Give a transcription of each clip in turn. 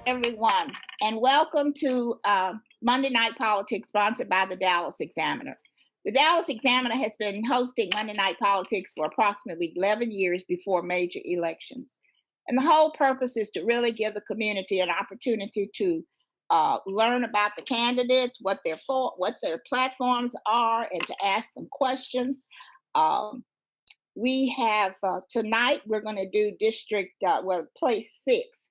Everyone, and welcome to Monday Night Politics, sponsored by the Dallas Examiner. The Dallas Examiner has been hosting Monday Night Politics for approximately 11 years before major elections. And the whole purpose is to really give the community an opportunity to learn about the candidates, what they're for, what their platforms are, and to ask some questions. Um, we have tonight, we're going to do place 6.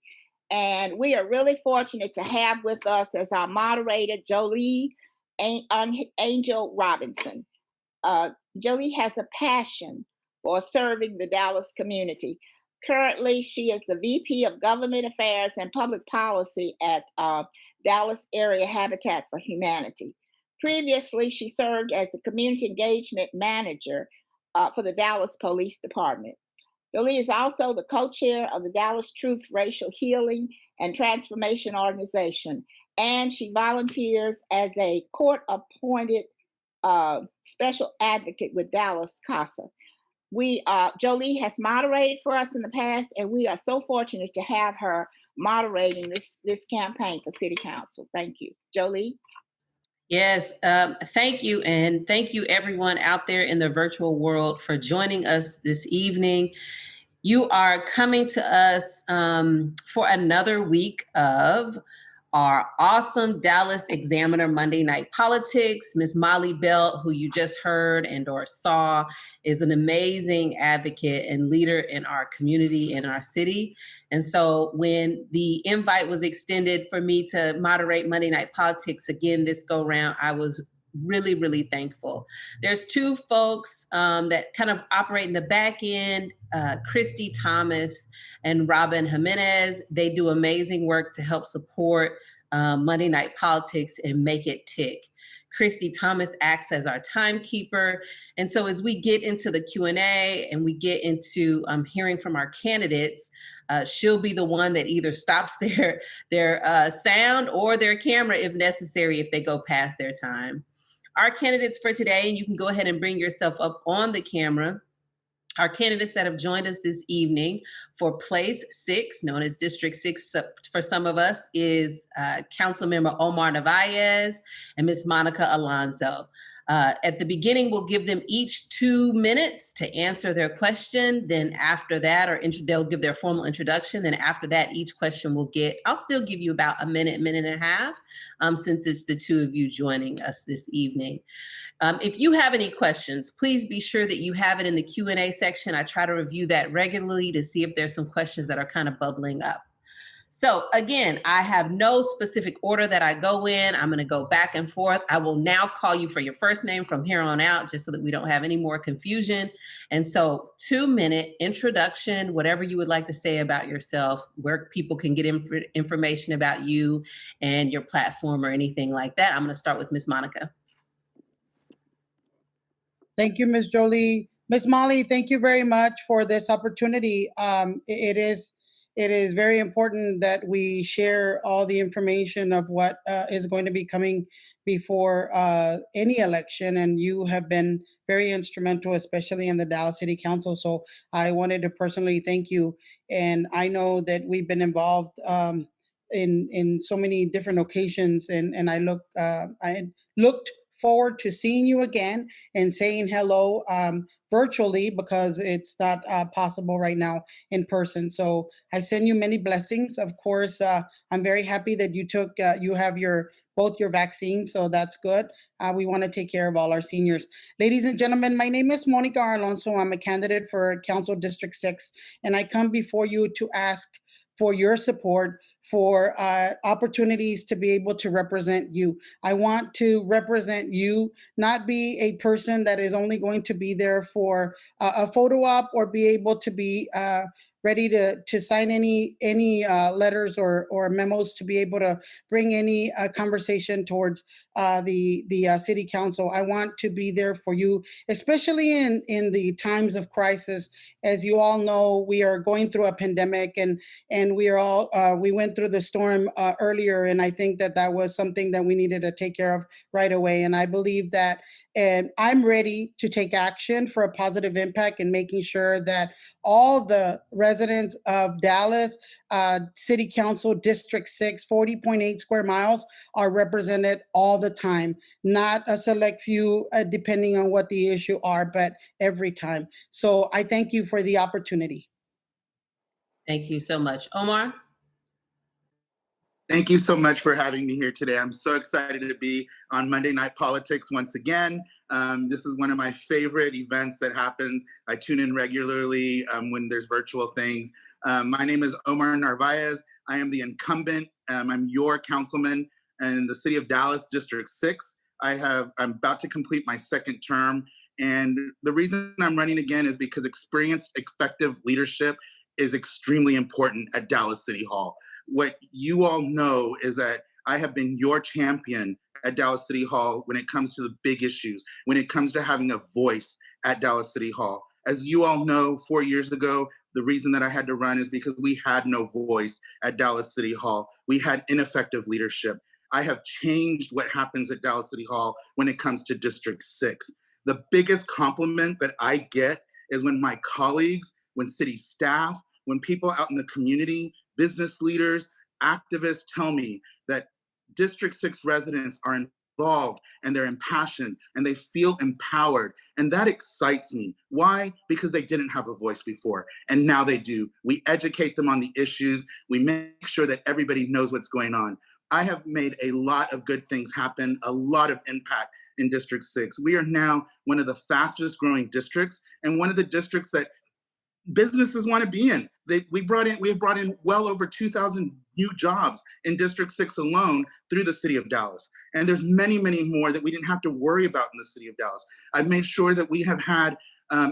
And we are really fortunate to have with us as our moderator, Jolie Angel Robinson. Jolie has a passion for serving the Dallas community. Currently, she is the VP of Government Affairs and Public Policy at Dallas Area Habitat for Humanity. Previously, she served as a Community Engagement Manager for the Dallas Police Department. Jolie is also the co-chair of the Dallas Truth Racial Healing and Transformation Organization, and she volunteers as a court-appointed special advocate with Dallas CASA. Jolie has moderated for us in the past, and we are so fortunate to have her moderating this campaign for City Council. Thank you, Jolie. Yes, thank you. And thank you everyone out there in the virtual world for joining us this evening. You are coming to us for another week of our awesome Dallas Examiner Monday Night Politics. Miss Molly Belt, who you just heard and or saw, is an amazing advocate and leader in our community, in our city. And so when the invite was extended for me to moderate Monday Night Politics again this go round, I was really, really thankful. There's two folks that kind of operate in the back end, Christy Thomas and Robin Jimenez. They do amazing work to help support Monday Night Politics and make it tick. Christy Thomas acts as our timekeeper. And so as we get into the Q&A and we get into hearing from our candidates, she'll be the one that either stops their sound or their camera if necessary, if they go past their time. Our candidates for today, and you can go ahead and bring yourself up on the camera. Our candidates that have joined us this evening for Place 6, known as District 6 for some of us, is Councilmember Omar Narvaez and Ms. Monica Alonso. At the beginning, we'll give them each 2 minutes to answer their question. Then after that, they'll give their formal introduction. Then after that, each question I'll still give you about a minute and a half, since it's the two of you joining us this evening. If you have any questions, please be sure that you have it in the Q&A section. I try to review that regularly to see if there's some questions that are kind of bubbling up. So again, I have no specific order that I go in. I'm going to go back and forth. I will now call you for your first name from here on out, just so that we don't have any more confusion. And so 2-minute introduction, whatever you would like to say about yourself, where people can get information about you and your platform or anything like that. I'm going to start with Ms. Monica. Thank you, Ms. Jolie. Ms. Molly, thank you very much for this opportunity. It is very important that we share all the information of what is going to be coming before any election, and you have been very instrumental, especially in the Dallas City Council. So I wanted to personally thank you. And I know that we've been involved in so many different occasions, and I looked forward to seeing you again and saying hello virtually, because it's not possible right now in person. So I send you many blessings. Of course, I'm very happy that you have both your vaccines, so that's good. We want to take care of all our seniors. Ladies and gentlemen, my name is Monica Alonso. I'm a candidate for Council District 6, and I come before you to ask for your support for opportunities to be able to represent you. I want to represent you, not be a person that is only going to be there for a photo op or be able to be ready to sign any letters or memos to be able to bring any conversation towards the city council. I want to be there for you, especially in the times of crisis. As you all know, we are going through a pandemic, and we went through the storm earlier, and I think that was something that we needed to take care of right away. And I believe that And I'm ready to take action for a positive impact in making sure that all the residents of Dallas City Council District 6, 40.8 square miles are represented all the time, not a select few depending on what the issue are, but every time. So I thank you for the opportunity. Thank you so much. Omar? Thank you so much for having me here today. I'm so excited to be on Monday Night Politics once again. This is one of my favorite events that happens. I tune in regularly when there's virtual things. My name is Omar Narvaez. I am the incumbent. I'm your councilman in the city of Dallas, District 6. I'm about to complete my second term. And the reason I'm running again is because experienced, effective leadership is extremely important at Dallas City Hall. What you all know is that I have been your champion at Dallas City Hall when it comes to the big issues, when it comes to having a voice at Dallas City Hall. As you all know, 4 years ago, the reason that I had to run is because we had no voice at Dallas City Hall. We had ineffective leadership. I have changed what happens at Dallas City Hall when it comes to District 6. The biggest compliment that I get is when my colleagues, when city staff, when people out in the community, business leaders, activists tell me that District 6 residents are involved and they're impassioned and they feel empowered. And that excites me. Why? Because they didn't have a voice before and now they do. We educate them on the issues. We make sure that everybody knows what's going on. I have made a lot of good things happen, a lot of impact in District 6. We are now one of the fastest growing districts and one of the districts that businesses want to be in. We have brought in well over 2,000 new jobs in District 6 alone through the city of Dallas. And there's many, many more that we didn't have to worry about in the city of Dallas. I've made sure that we have had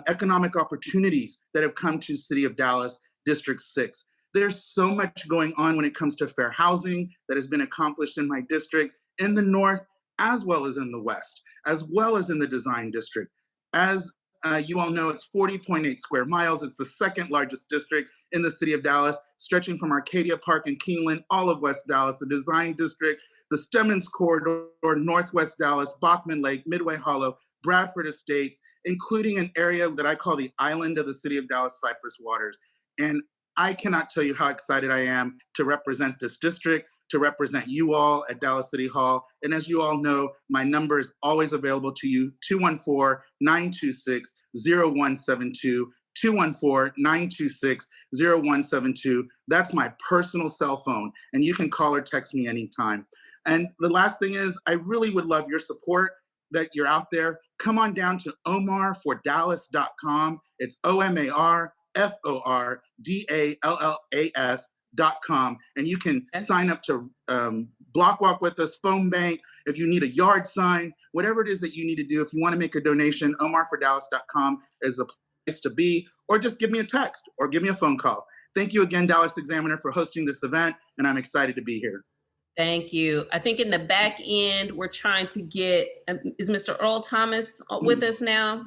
economic opportunities that have come to city of Dallas, District 6. There's so much going on when it comes to fair housing that has been accomplished in my district, in the north, as well as in the west, as well as in the design district. As you all know, it's 40.8 square miles. It's the second largest district in the city of Dallas, stretching from Arcadia Park and Keeneland, all of West Dallas, the design district, the Stemmons Corridor, Northwest Dallas, Bachman Lake, Midway Hollow, Bradford Estates, including an area that I call the island of the city of Dallas, Cypress Waters. And I cannot tell you how excited I am to represent this district, to represent you all at Dallas City Hall. And as you all know, my number is always available to you, 214-926-0172, 214-926-0172. That's my personal cell phone, and you can call or text me anytime. And the last thing is, I really would love your support that you're out there. Come on down to omarfordallas.com. It's OMARFORDALLAS.com, and you can sign up to block walk with us, phone bank, if you need a yard sign, whatever it is that you need to do. If you want to make a donation, omarfordallas.com is the place to be, or just give me a text or give me a phone call. Thank you again, Dallas Examiner, for hosting this event, and I'm excited to be here. Thank you. I think in the back end, we're trying to get, is Mr. Earl Thomas with us now?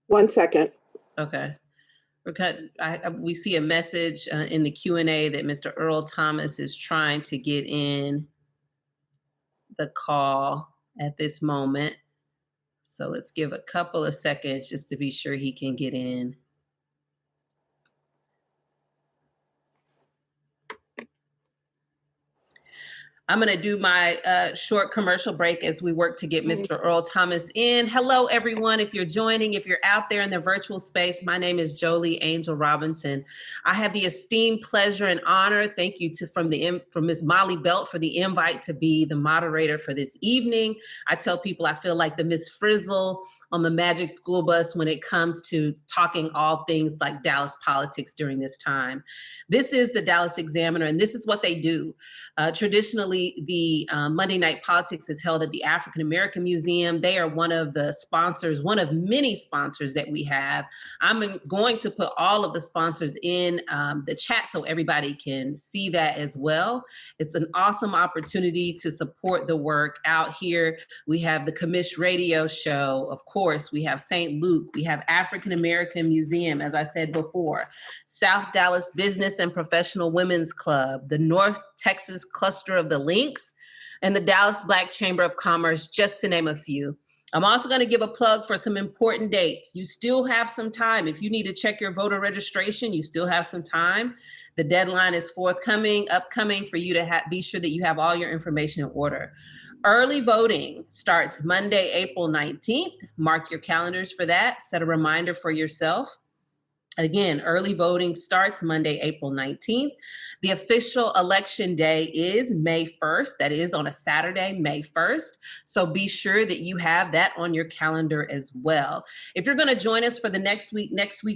1 second. Okay. We see a message in the Q&A that Mr. Earl Thomas is trying to get in the call at this moment. So let's give a couple of seconds just to be sure he can get in. I'm going to do my short commercial break as we work to get Mr. Earl Thomas in. Hello, everyone. If you're joining, if you're out there in the virtual space, my name is Jolie Angel Robinson. I have the esteemed pleasure and honor, thank you from Ms. Molly Belt for the invite to be the moderator for this evening. I tell people I feel like the Miss Frizzle on the Magic School Bus when it comes to talking all things like Dallas politics during this time. This is the Dallas Examiner, and this is what they do. Traditionally, the Monday Night Politics is held at the African American Museum. They are one of the sponsors, one of many sponsors that we have. I'm going to put all of the sponsors in the chat so everybody can see that as well. It's an awesome opportunity to support the work out here. We have the Commish Radio Show, of course. We have St. Luke. We have African American Museum, as I said before. South Dallas Business and Professional Women's Club, the North Texas Cluster of the Links, and the Dallas Black Chamber of Commerce, just to name a few. I'm also going to give a plug for some important dates. You still have some time. If you need to check your voter registration, you still have some time. The deadline is upcoming for you to be sure that you have all your information in order. Early voting starts Monday, April 19th. Mark your calendars for that. Set a reminder for yourself. Again, early voting starts Monday, April 19th. The official election day is May 1st. That is on a Saturday, May 1st. So be sure that you have that on your calendar as well. If you're going to join us for the next week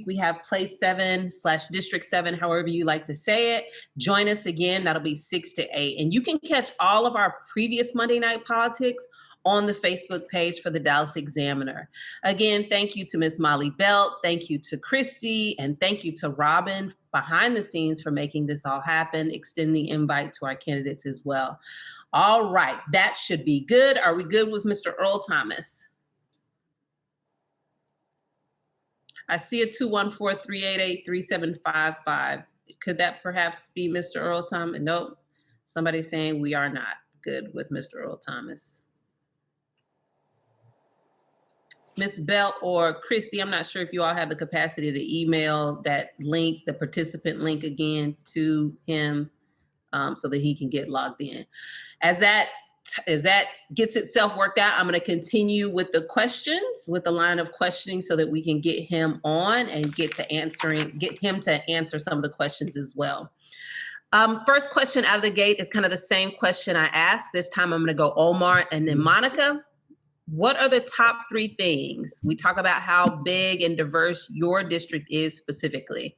we have Place 7/District 7, however you like to say it. Join us again. That'll be 6 to 8. And you can catch all of our previous Monday Night Politics on the Facebook page for the Dallas Examiner. Again, thank you to Ms. Molly Belt, thank you to Christy, and thank you to Robin behind the scenes for making this all happen. Extend the invite to our candidates as well. All right, that should be good. Are we good with Mr. Earl Thomas? I see a 214-388-3755. Could that perhaps be Mr. Earl Thomas? Nope. Somebody's saying we are not good with Mr. Earl Thomas. Ms. Belt or Christy, I'm not sure if you all have the capacity to email that link, the participant link again to him so that he can get logged in. As that gets itself worked out, I'm going to continue with the questions, with the line of questioning so that we can get him on and get him to answer some of the questions as well. First question out of the gate is kind of the same question I asked. This time I'm going to go Omar and then Monica. What are the top 3 things? We talk about how big and diverse your district is specifically.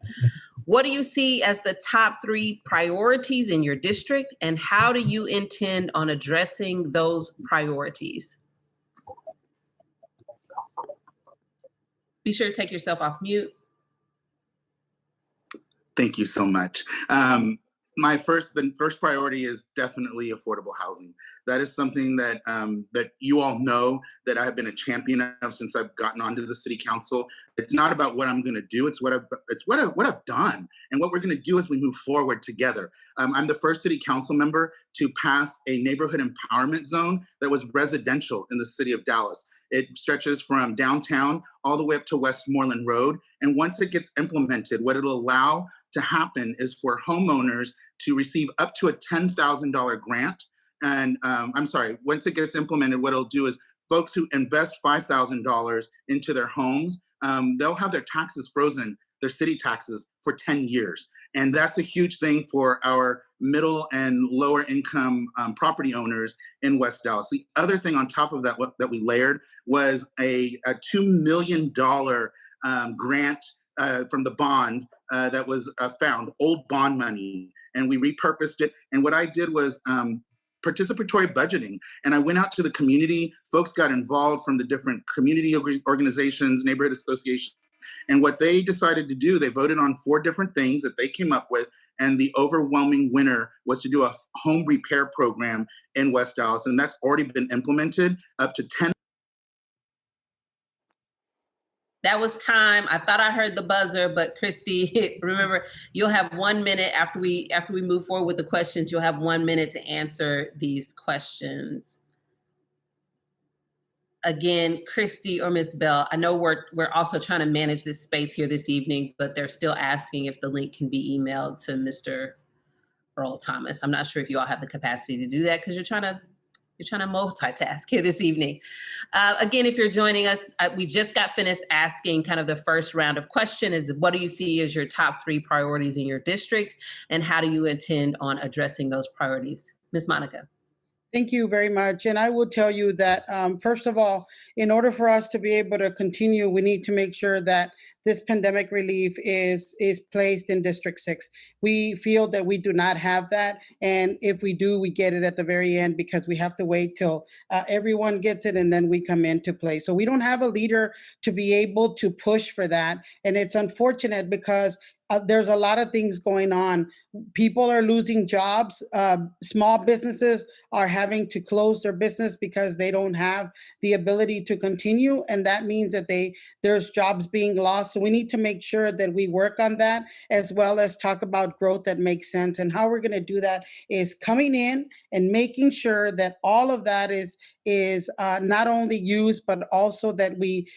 What do you see as the top 3 priorities in your district, and how do you intend on addressing those priorities? Be sure to take yourself off mute. Thank you so much. The first priority is definitely affordable housing. That is something that that you all know that I have been a champion of since I've gotten onto the city council. It's not about what I'm going to do; it's what I've done, and what we're going to do as we move forward together. I'm the first city council member to pass a neighborhood empowerment zone that was residential in the city of Dallas. It stretches from downtown all the way up to Westmoreland Road, and once it gets implemented, what it'll allow to happen is for homeowners to receive up to a $10,000 grant. And once it gets implemented, what it'll do is folks who invest $5,000 into their homes, they'll have their taxes frozen, their city taxes, for 10 years. And that's a huge thing for our middle and lower income property owners in West Dallas. The other thing on top of that, that we layered was a $2 million grant from the bond that was found, old bond money, and we repurposed it. And what I did was participatory budgeting. And I went out to the community. Folks got involved from the different community organizations, neighborhood associations. And what they decided to do, they voted on 4 different things that they came up with. And the overwhelming winner was to do a home repair program in West Dallas. And that's already been implemented up to 10. That was time. I thought I heard the buzzer, but Christy, remember, you'll have 1 minute after we move forward with the questions. You'll have 1 minute to answer these questions. Again, Christy or Ms. Bell, I know we're also trying to manage this space here this evening, but they're still asking if the link can be emailed to Mr. Earl Thomas. I'm not sure if you all have the capacity to do that because you're trying to multitask here this evening. Again, if you're joining us, we just got finished asking kind of the first round of questions is what do you see as your top 3 priorities in your district, and how do you intend on addressing those priorities? Ms. Monica. Thank you very much. And I will tell you that, first of all, in order for us to be able to continue, we need to make sure that this pandemic relief is placed in District 6. We feel that we do not have that. And if we do, we get it at the very end because we have to wait till everyone gets it and then we come into play. So we don't have a leader to be able to push for that. And it's unfortunate because there's a lot of things going on. People are losing jobs. Small businesses are having to close their business because they don't have the ability to continue, and that means that there's jobs being lost. So we need to make sure that we work on that, as well as talk about growth that makes sense. And how we're going to do that is coming in and making sure that all of that is not only used, but also that we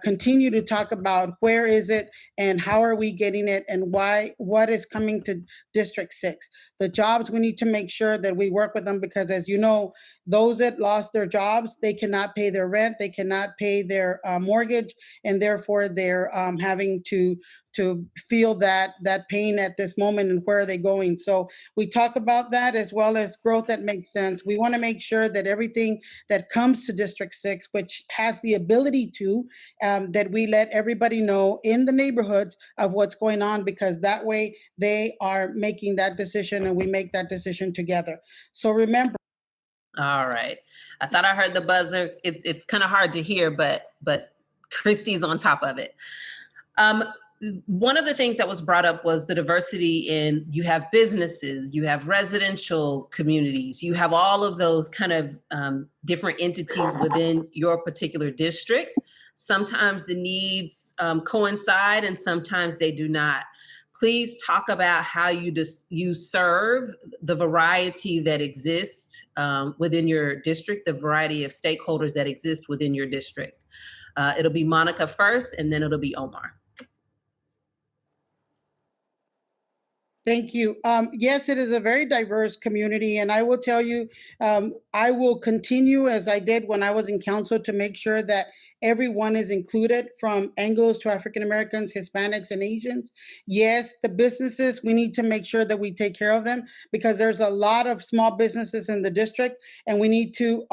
continue to talk about where is it and how are we getting it and what is coming to District 6. The jobs, we need to make sure that we work with them, because as you know, those that lost their jobs, they cannot pay their rent, they cannot pay their mortgage, and therefore they're having to feel that pain at this moment, and where are they going. So we talk about that, as well as growth that makes sense. We want to make sure that everything that comes to District 6, which has the ability to, that we let everybody know in the neighborhoods of what's going on, because that way they are making that decision and we make that decision together. So remember. All right. I thought I heard the buzzer. It's kind of hard to hear, but Christy's on top of it. One of the things that was brought up was the diversity in, you have businesses, you have residential communities, you have all of those kind of different entities within your particular district. Sometimes the needs coincide and sometimes they do not. Please talk about how you serve the variety that exists within your district, the variety of stakeholders that exist within your district. It'll be Monica first, and then it'll be Omar. Thank you. Yes, it is a very diverse community, and I will tell you, I will continue, as I did when I was in council, to make sure that everyone is included, from Anglos to African Americans, Hispanics, and Asians. Yes, the businesses, we need to make sure that we take care of them, because there's a lot of small businesses in the district, and we need to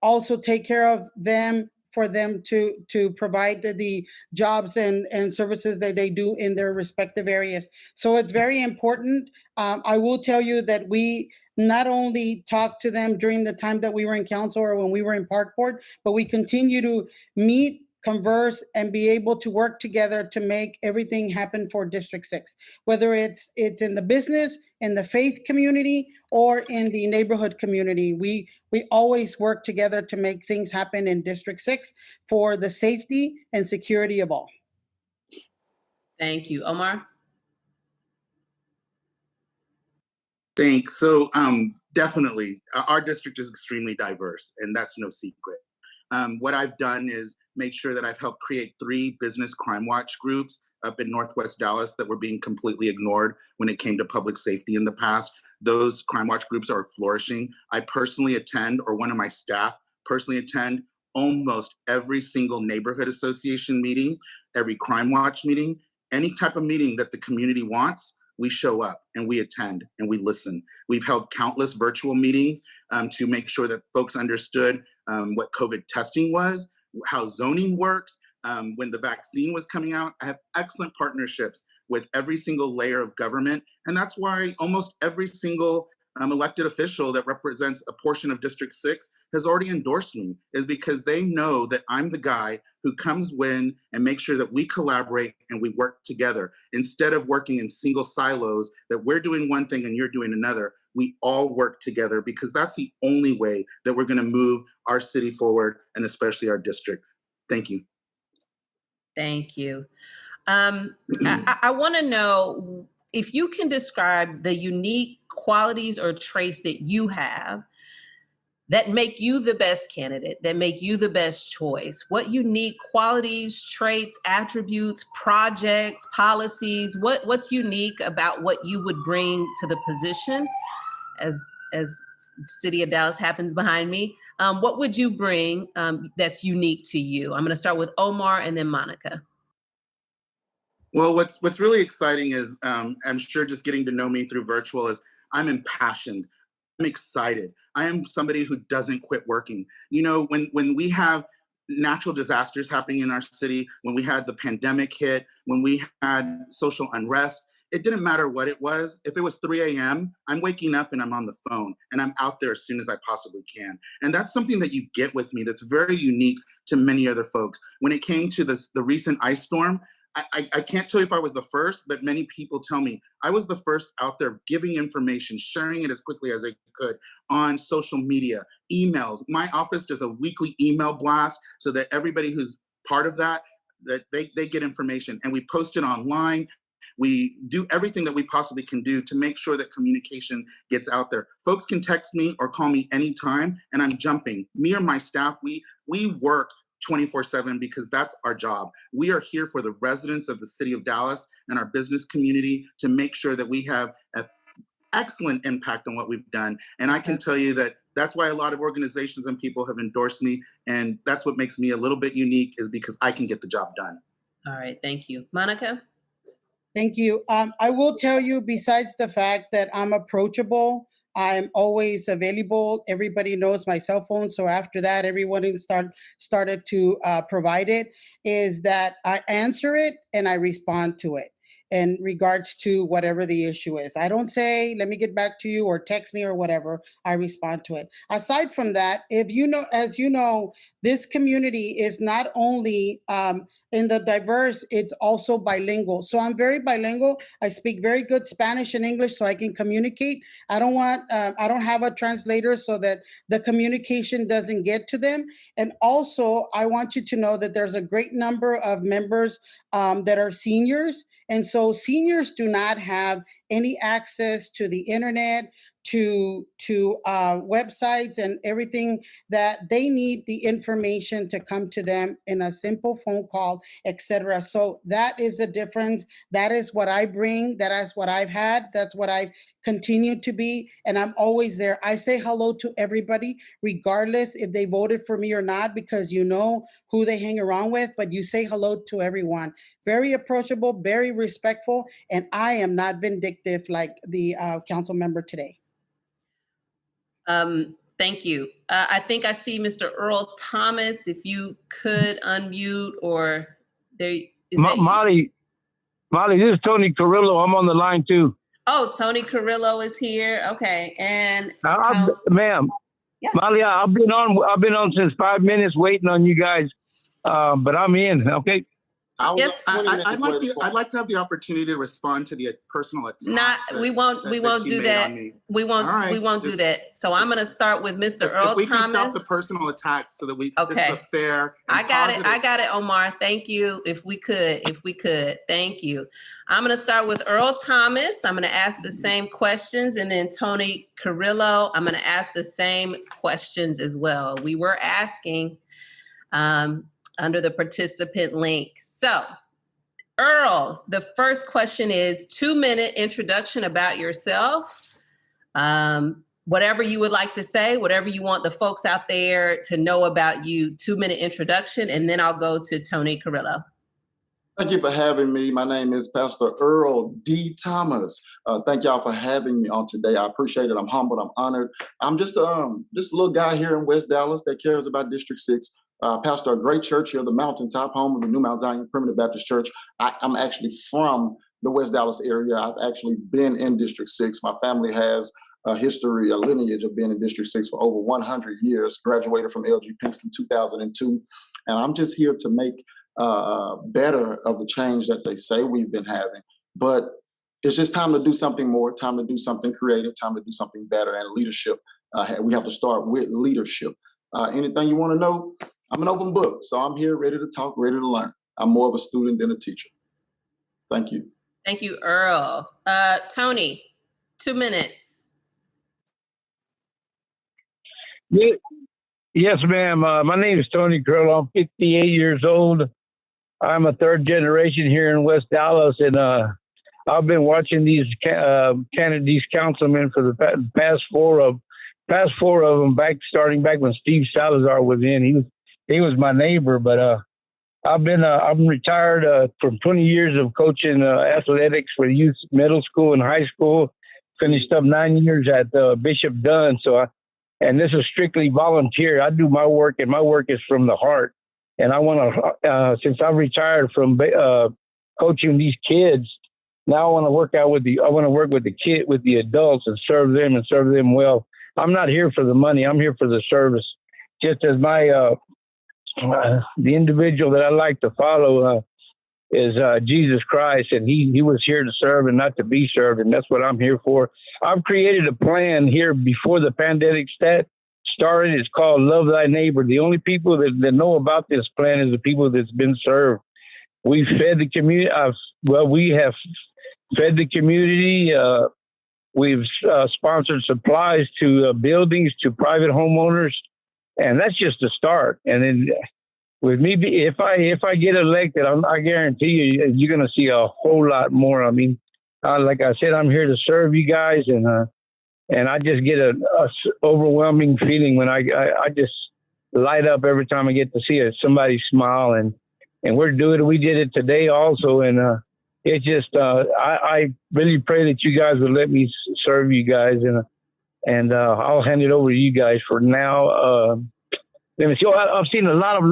also take care of them, for them to provide the jobs and services that they do in their respective areas. So it's very important. I will tell you that we not only talk to them during the time that we were in council or when we were in park board, but we continue to meet, converse, and be able to work together to make everything happen for District 6, whether it's in the business, in the faith community, or in the neighborhood community. We always work together to make things happen in District 6 for the safety and security of all. Thank you. Omar? Thanks. So definitely, our district is extremely diverse, and that's no secret. What I've done is make sure that I've helped create 3 business crime watch groups up in Northwest Dallas that were being completely ignored when it came to public safety in the past. Those crime watch groups are flourishing. I personally attend, or one of my staff personally attend, almost every single neighborhood association meeting, every crime watch meeting, any type of meeting that the community wants. We show up and we attend and we listen. We've held countless virtual meetings to make sure that folks understood what COVID testing was, how zoning works. When the vaccine was coming out, I have excellent partnerships with every single layer of government. And that's why almost every single elected official that represents a portion of District 6 has already endorsed me, is because they know that I'm the guy who comes in and makes sure that we collaborate and we work together. Instead of working in single silos, that we're doing one thing and you're doing another, we all work together, because that's the only way that we're going to move our city forward, and especially our district. Thank you. Thank you. I want to know if you can describe the unique qualities or traits that you have that make you the best candidate, that make you the best choice. What unique qualities, traits, attributes, projects, policies, what's unique about what you would bring to the position? As City of Dallas happens behind me, what would you bring that's unique to you? I'm going to start with Omar and then Monica. Well, what's really exciting is, I'm sure just getting to know me through virtual, is I'm impassioned. I'm excited. I am somebody who doesn't quit working. You know, when we have natural disasters happening in our city, when we had the pandemic hit, when we had social unrest, it didn't matter what it was. If it was 3 a.m., I'm waking up and I'm on the phone and I'm out there as soon as I possibly can. And that's something that you get with me that's very unique to many other folks. When it came to the recent ice storm, I can't tell you if I was the first, but many people tell me I was the first out there giving information, sharing it as quickly as I could on social media, emails. My office does a weekly email blast so that everybody who's part of that they get information, and we post it online. We do everything that we possibly can do to make sure that communication gets out there. Folks can text me or call me anytime, and I'm jumping. Me or my staff, we work 24/7 because that's our job. We are here for the residents of the city of Dallas and our business community to make sure that we have an excellent impact on what we've done. And I can tell you that that's why a lot of organizations and people have endorsed me. And that's what makes me a little bit unique, is because I can get the job done. All right, thank you. Monica? Thank you. I will tell you, besides the fact that I'm approachable, I'm always available. Everybody knows my cell phone. So after that, everyone started to provide it, is that I answer it and I respond to it in regards to whatever the issue is. I don't say, let me get back to you, or text me or whatever. I respond to it. Aside from that, if you know, as you know, this community is not only in the diverse, it's also bilingual. So I'm very bilingual. I speak very good Spanish and English so I can communicate. I don't have a translator so that the communication doesn't get to them. And also, I want you to know that there's a great number of members that are seniors. And so seniors do not have any access to the internet, to websites and everything, that they need the information to come to them in a simple phone call, etc. So that is the difference. That is what I bring. That is what I've had. That's what I've continued to be. And I'm always there. I say hello to everybody, regardless if they voted for me or not, because you know who they hang around with, but you say hello to everyone. Very approachable, very respectful, and I am not vindictive like the council member today. Thank you. I think I see Mr. Earl Thomas. If you could unmute, or there is Molly, this is Tony Carrillo. I'm on the line too. Oh, Tony Carrillo is here. Okay, and ma'am, yeah. Molly, I've been on since 5 minutes waiting on you guys, but I'm in. Okay. Yes. I'd like to have the opportunity to respond to the personal attacks. We won't do that. We won't do that. So I'm going to start with Mr. Earl Thomas. If we can stop the personal attacks so that this is a fair and positive. I got it, Omar. Thank you. If we could. Thank you. I'm going to start with Earl Thomas. I'm going to ask the same questions, and then Tony Carrillo, I'm going to ask the same questions as well. We were asking under the participant link. So, Earl, the first question is 2-minute introduction about yourself. Whatever you would like to say, whatever you want the folks out there to know about you, 2-minute introduction, and then I'll go to Tony Carrillo. Thank you for having me. My name is Pastor Earl D. Thomas. Thank y'all for having me on today. I appreciate it. I'm humbled. I'm honored. I'm just a little guy here in West Dallas that cares about District 6. Pastor a great church here, the Mountaintop, home of the New Mount Zion Primitive Baptist Church. I'm actually from the West Dallas area. I've actually been in District 6. My family has a history, a lineage of being in District 6 for over 100 years. Graduated from LG Pinkston 2002. And I'm just here to make better of the change that they say we've been having. But it's just time to do something more, time to do something creative, time to do something better. And leadership, we have to start with leadership. Anything you want to know, I'm an open book. So I'm here ready to talk, ready to learn. I'm more of a student than a teacher. Thank you. Thank you, Earl. Tony, 2 minutes. Yes, ma'am. My name is Tony Carrillo. I'm 58 years old. I'm a third generation here in West Dallas, and I've been watching these councilmen for the past four of them, starting back when Steve Salazar was in. He was my neighbor, but I'm retired from 20 years of coaching athletics for youth, middle school, and high school. Finished up 9 years at Bishop Dunn. And this is strictly volunteer. I do my work, and my work is from the heart. And I want to, since I'm retired from coaching these kids, now I want to work with the adults and serve them well. I'm not here for the money. I'm here for the service. Just as the individual that I like to follow, is Jesus Christ, and he was here to serve and not to be served, and that's what I'm here for. I've created a plan here before the pandemic started. It's called Love Thy Neighbor. The only people that know about this plan is the people that's been served. We fed the community. We have fed the community. We've sponsored supplies to buildings, to private homeowners, and that's just a start. And then with me, if I get elected, I guarantee you're going to see a whole lot more. I mean, like I said, I'm here to serve you guys, and I just get a overwhelming feeling when I just light up every time I get to see somebody smile, and we're doing it. We did it today also, and it just I really pray that you guys would let me serve you guys, and I'll hand it over to you guys for now. Let me see. I've seen a lot of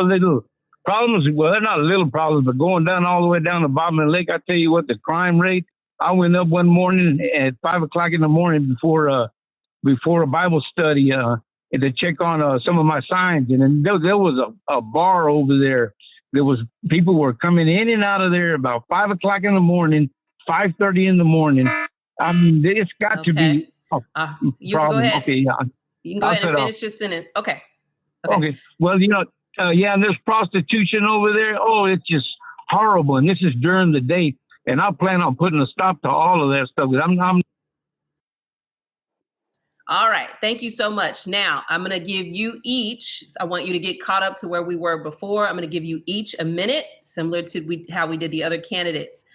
little problems. Well, they're not little problems, but going down all the way down to Bobman Lake, I tell you what, the crime rate. I went up one morning at 5 o'clock in the morning before a Bible study to check on some of my signs, and then there was a bar over there. People were coming in and out of there about 5 o'clock in the morning, 5:30 in the morning. I mean, it's got to be a you problem. Go ahead. Okay, yeah. You can go ahead and finish your sentence. Okay. Okay. Well, and there's prostitution over there. Oh, it's just horrible. And this is during the day. And I plan on putting a stop to all of that stuff. All right. Thank you so much. Now, I'm going to give you each, I want you to get caught up to where we were before. I'm going to give you each a minute, similar to how we did the other candidates.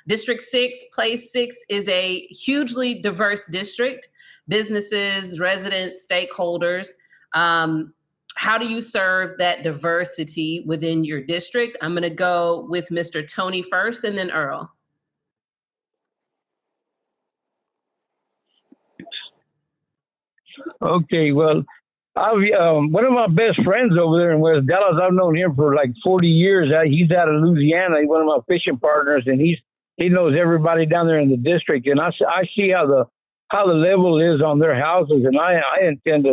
District 6, Place 6 is a hugely diverse district. Businesses, residents, stakeholders. How do you serve that diversity within your district? I'm going to go with Mr. Tony first, and then Earl. Okay, well, one of my best friends over there in West Dallas, I've known him for like 40 years. He's out of Louisiana. He's one of my fishing partners, and he knows everybody down there in the district. And I see how the level is on their houses, and I intend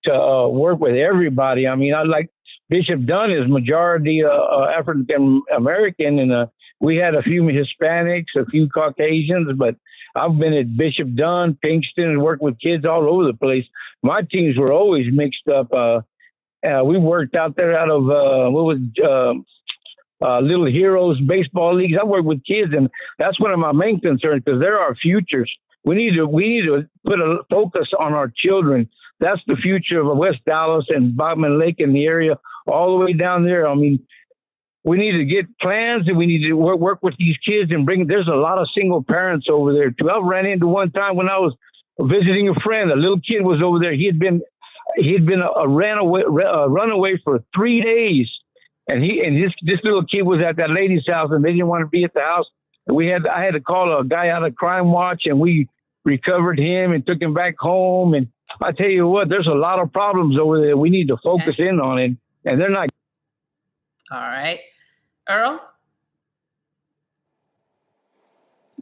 to work with everybody. I mean, I like Bishop Dunn is majority African American, and we had a few Hispanics, a few Caucasians, but I've been at Bishop Dunn, Pinkston, and worked with kids all over the place. My teams were always mixed up. We worked out there out of Little Heroes baseball leagues. I work with kids, and that's one of my main concerns because they're our futures. We need to put a focus on our children. That's the future of West Dallas and Bobman Lake and the area all the way down there. I mean, we need to get plans, and we need to work with these kids and there's a lot of single parents over there too. I ran into one time when I was visiting a friend. A little kid was over there. He had been a runaway for 3 days, and this little kid was at that lady's house, and they didn't want to be at the house. And I had to call a guy out of Crime Watch, and we recovered him and took him back home. And I tell you what, there's a lot of problems over there. We need to focus in on it, and they're not. All right. Earl,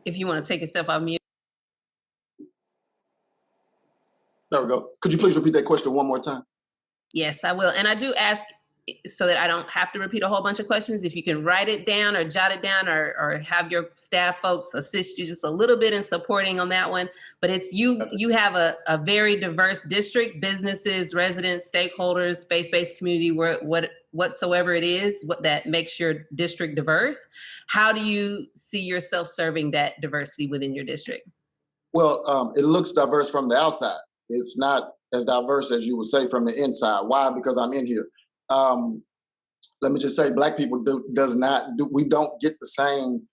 if you want to take a step off mute. There we go. Could you please repeat that question one more time? Yes, I will. And I do ask so that I don't have to repeat a whole bunch of questions. If you can write it down or jot it down or have your staff folks assist you just a little bit in supporting on that one. But it's you have a very diverse district, businesses, residents, stakeholders, faith-based community, whatsoever it is that makes your district diverse. How do you see yourself serving that diversity within your district? Well, it looks diverse from the outside. It's not as diverse as you would say from the inside. Why? Because I'm in here. Let me just say, Black people we don't get the same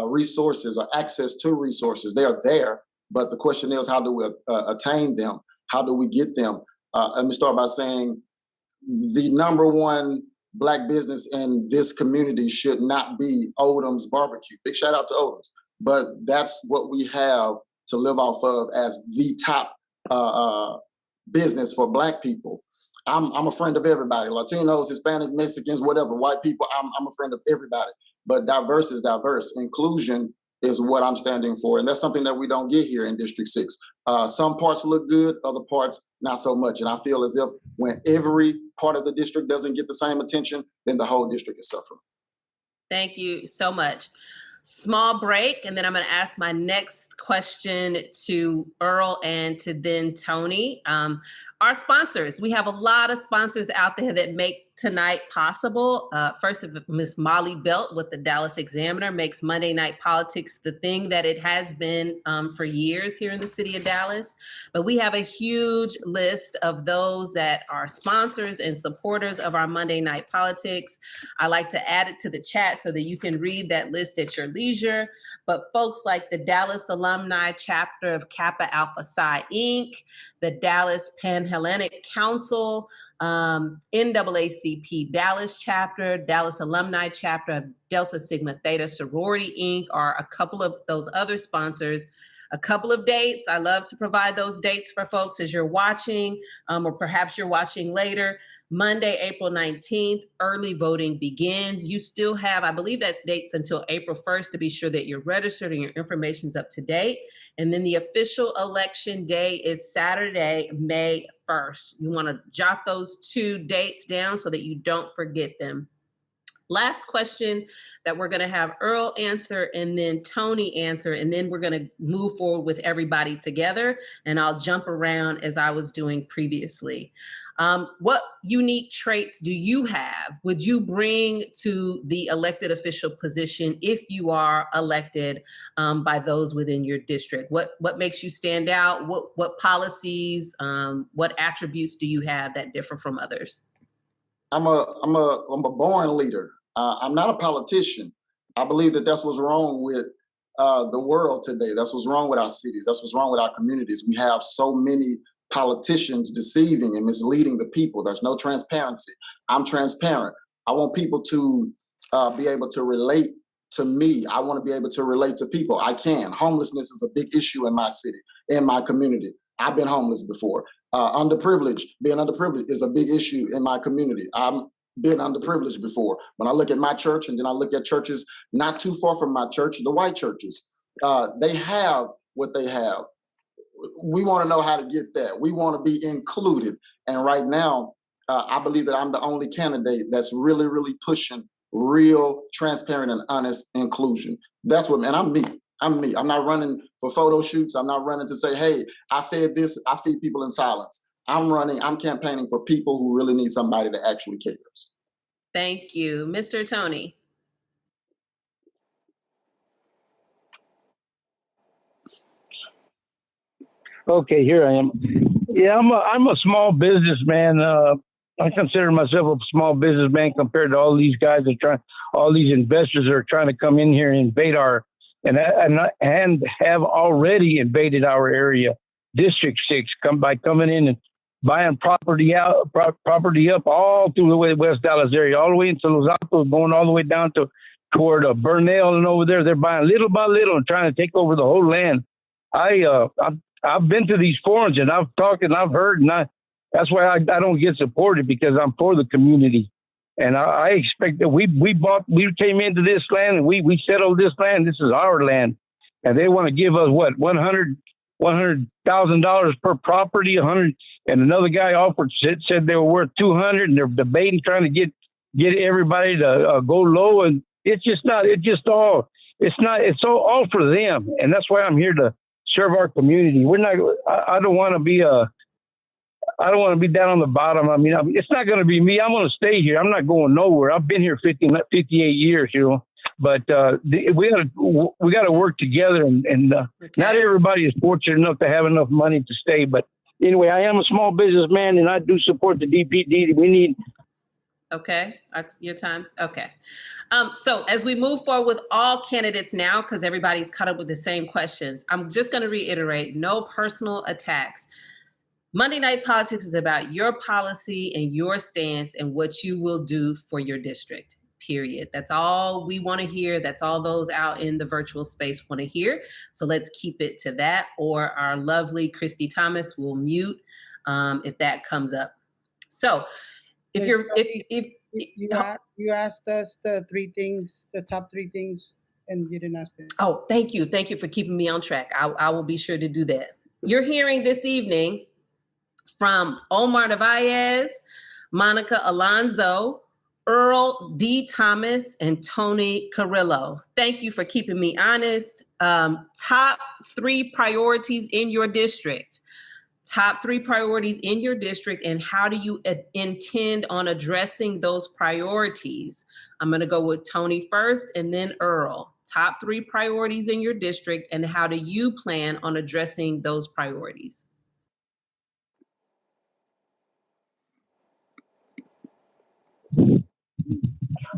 resources or access to resources. They are there, but the question is, how do we attain them? How do we get them? Let me start by saying the number one Black business in this community should not be Odom's Barbecue. Big shout out to Odom's, but that's what we have to live off of as the top business for Black people. I'm a friend of everybody, Latinos, Hispanic, Mexicans, whatever, white people. I'm a friend of everybody, but diverse is diverse. Inclusion is what I'm standing for. And that's something that we don't get here in District 6. Some parts look good, other parts not so much. And I feel as if when every part of the district doesn't get the same attention, then the whole district is suffering. Thank you so much. Small break, and then I'm going to ask my next question to Earl and to then Tony. Our sponsors, we have a lot of sponsors out there that make tonight possible. First, Miss Molly Belt with the Dallas Examiner makes Monday Night Politics the thing that it has been for years here in the city of Dallas. But we have a huge list of those that are sponsors and supporters of our Monday Night Politics. I like to add it to the chat so that you can read that list at your leisure. But folks like the Dallas Alumni Chapter of Kappa Alpha Psi Inc., the Dallas Panhellenic Council, NAACP Dallas Chapter, Dallas Alumni Chapter of Delta Sigma Theta Sorority Inc. are a couple of those other sponsors. A couple of dates. I love to provide those dates for folks as you're watching, or perhaps you're watching later. Monday, April 19th, early voting begins. You still have, I believe that's dates until April 1st to be sure that you're registered and your information's up to date. And then the official election day is Saturday, May 1st. You want to jot those 2 dates down so that you don't forget them. Last question that we're going to have Earl answer and then Tony answer, and then we're going to move forward with everybody together, and I'll jump around as I was doing previously. What unique traits do you have, would you bring to the elected official position if you are elected by those within your district? What makes you stand out? What policies, what attributes do you have that differ from others? I'm a born leader. I'm not a politician. I believe that that's what's wrong with the world today. That's what's wrong with our cities. That's what's wrong with our communities. We have so many politicians deceiving and misleading the people. There's no transparency. I'm transparent. I want people to be able to relate to me. I want to be able to relate to people. I can. Homelessness is a big issue in my city, in my community. I've been homeless before. Underprivileged, being underprivileged is a big issue in my community. I've been underprivileged before. When I look at my church and then I look at churches not too far from my church, the white churches, they have what they have. We want to know how to get that. We want to be included. And right now, I believe that I'm the only candidate that's really, really pushing real, transparent, and honest inclusion. That's what, and I'm me. I'm me. I'm not running for photo shoots. I'm not running to say, hey, I fed this, I feed people in silence. I'm campaigning for people who really need somebody that actually cares. Thank you. Mr. Tony. Okay, here I am. Yeah, I'm a small businessman. I consider myself a small businessman compared to all these guys all these investors that are trying to come in here and invade and have already invaded our area, District 6, by coming in and buying property up all through the way West Dallas area, all the way into Los Altos, going all the way down toward Burnell and over there. They're buying little by little and trying to take over the whole land. I've been to these forums and I've talked and I've heard, and that's why I don't get supported, because I'm for the community. And I expect that we came into this land and we settled this land. This is our land. And they want to give us what, $100,000 per property, 100. And another guy said they were worth 200, and they're debating, trying to get everybody to go low. And it's all for them. And that's why I'm here to serve our community. I don't want to be down on the bottom. I mean, it's not going to be me. I'm going to stay here. I'm not going nowhere. I've been here 58 years, but we got to work together, and not everybody is fortunate enough to have enough money to stay. But anyway, I am a small businessman, and I do support the DPD. We need. Okay, that's your time. Okay. So as we move forward with all candidates now, because everybody's caught up with the same questions, I'm just going to reiterate, no personal attacks. Monday Night Politics is about your policy and your stance and what you will do for your district, period. That's all we want to hear. That's all those out in the virtual space want to hear. So let's keep it to that, or our lovely Christy Thomas will mute if that comes up. So you asked us the top three things, and you didn't ask it. Oh, thank you. Thank you for keeping me on track. I will be sure to do that. You're hearing this evening from Omar Narvaez, Monica Alonso, Earl D. Thomas and Tony Carrillo. Thank you for keeping me honest. Top 3 priorities in your district. Top 3 priorities in your district, and how do you intend on addressing those priorities? I'm going to go with Tony first and then Earl. Top 3 priorities in your district, and how do you plan on addressing those priorities?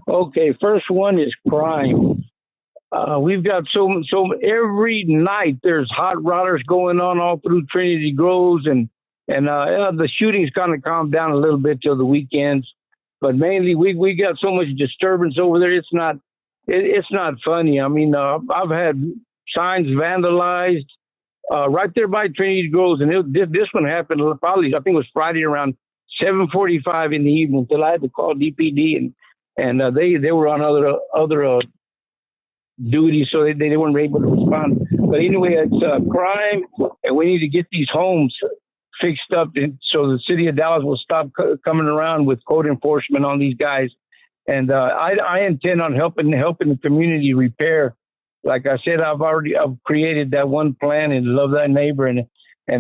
Okay, first one is crime. We've got so every night there's hot rodders going on all through Trinity Groves, and the shootings kind of calmed down a little bit till the weekends, but mainly we got so much disturbance over there. It's not funny. I mean, I've had signs vandalized right there by Trinity Groves, and this one happened probably, I think it was Friday around 7:45 in the evening, till I had to call DPD, and they were on other duty, so they weren't able to respond. But anyway, it's crime, and we need to get these homes fixed up so the city of Dallas will stop coming around with code enforcement on these guys. And I intend on helping the community repair. Like I said, I've created that one plan and Love Thy Neighbor, and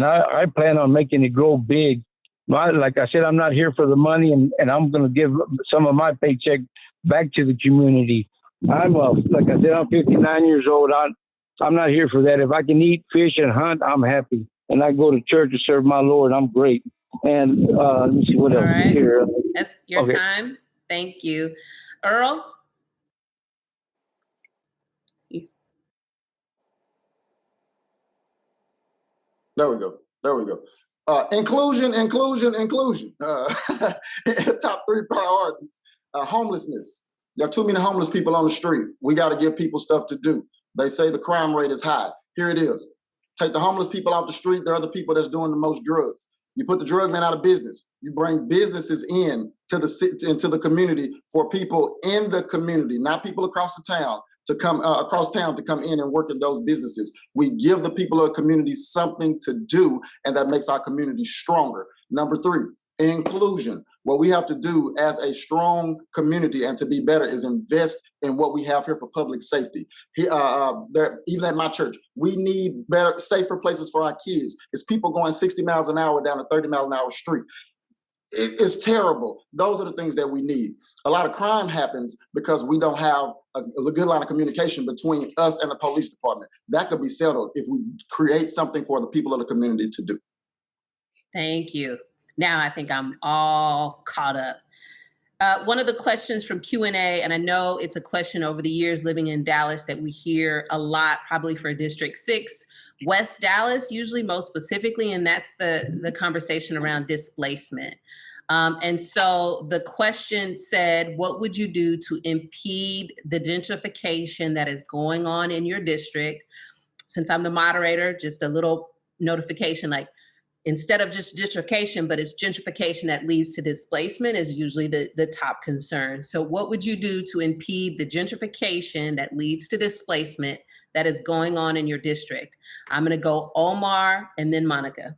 I plan on making it grow big. Like I said, I'm not here for the money, and I'm going to give some of my paycheck back to the community. Like I said, I'm 59 years old. I'm not here for that. If I can eat, fish, and hunt, I'm happy. And I go to church to serve my Lord. I'm great. And let me see what else right. here. That's your time. Thank you. Earl? There we go. Inclusion. Top 3 priorities. Homelessness. There are too many homeless people on the street. We got to give people stuff to do. They say the crime rate is high. Here it is. Take the homeless people off the street. They're the people that's doing the most drugs. You put the drug man out of business. You bring businesses into the community for people in the community, not people across the town to come across town to come in and work in those businesses. We give the people of the community something to do, and that makes our community stronger. Number 3, inclusion. What we have to do as a strong community and to be better is invest in what we have here for public safety. Even at my church, we need better, safer places for our kids. It's people going 60 miles an hour down a 30 mile an hour street. It's terrible. Those are the things that we need. A lot of crime happens because we don't have a good line of communication between us and the police department. That could be settled if we create something for the people of the community to do. Thank you. Now I think I'm all caught up. One of the questions from Q&A, and I know it's a question over the years living in Dallas that we hear a lot, probably for District 6, West Dallas, usually most specifically, and that's the conversation around displacement. And so the question said, what would you do to impede the gentrification that is going on in your district? Since I'm the moderator, just a little notification, like, instead of just gentrification, but it's gentrification that leads to displacement is usually the top concern. So what would you do to impede the gentrification that leads to displacement that is going on in your district? I'm going to go Omar and then Monica.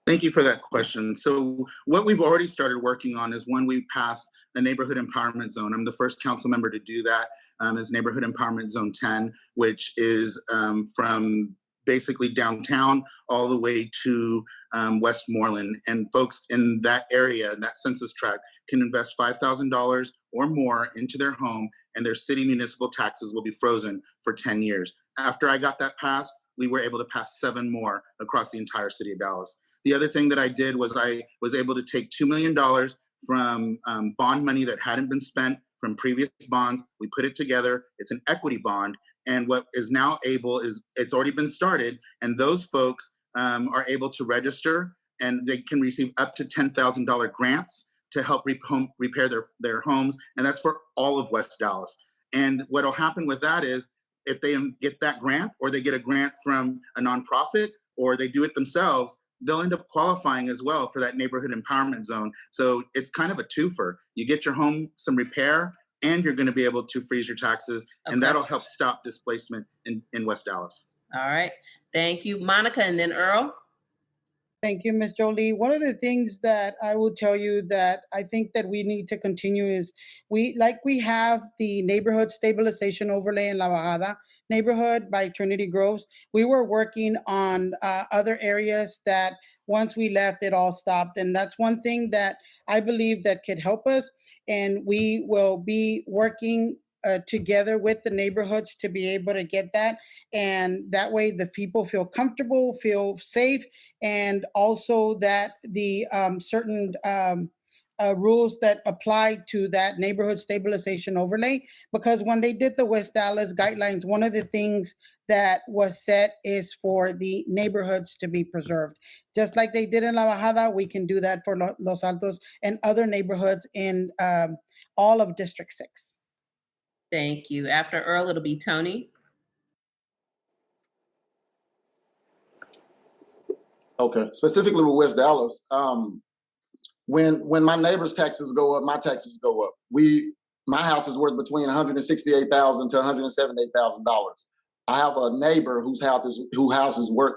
Thank you for that question. So what we've already started working on is when we passed the neighborhood empowerment zone. I'm the first council member to do that. Is neighborhood empowerment zone 10, which is from basically downtown all the way to Westmoreland. And folks in that area, that census tract, can invest $5,000 or more into their home, and their city municipal taxes will be frozen for 10 years. After I got that passed, we were able to pass 7 more across the entire city of Dallas. The other thing that I did was I was able to take $2 million from bond money that hadn't been spent from previous bonds. We put it together. It's an equity bond. And what is now able is it's already been started. And those folks are able to register, and they can receive up to $10,000 grants to help repair their homes. And that's for all of West Dallas. And what'll happen with that is if they get that grant, or they get a grant from a nonprofit, or they do it themselves, they'll end up qualifying as well for that neighborhood empowerment zone. So it's kind of a twofer. You get your home some repair, and you're going to be able to freeze your taxes, and that'll help stop displacement in West Dallas. All right. Thank you, Monica, and then Earl. Thank you, Ms. Jolie. One of the things that I will tell you that I think that we need to continue is we have the neighborhood stabilization overlay in La Bajada neighborhood by Trinity Groves. We were working on other areas that once we left, it all stopped. And that's one thing that I believe that could help us. And we will be working together with the neighborhoods to be able to get that. And that way the people feel comfortable, feel safe, and also that the certain rules that apply to that neighborhood stabilization overlay. Because when they did the West Dallas guidelines, one of the things that was set is for the neighborhoods to be preserved. Just like they did in La Bajada, we can do that for Los Altos and other neighborhoods in all of District 6. Thank you. After Earl, it'll be Tony. Okay, specifically with West Dallas, when my neighbors' taxes go up, my taxes go up. My house is worth between $168,000 to $178,000. I have a neighbor whose house is worth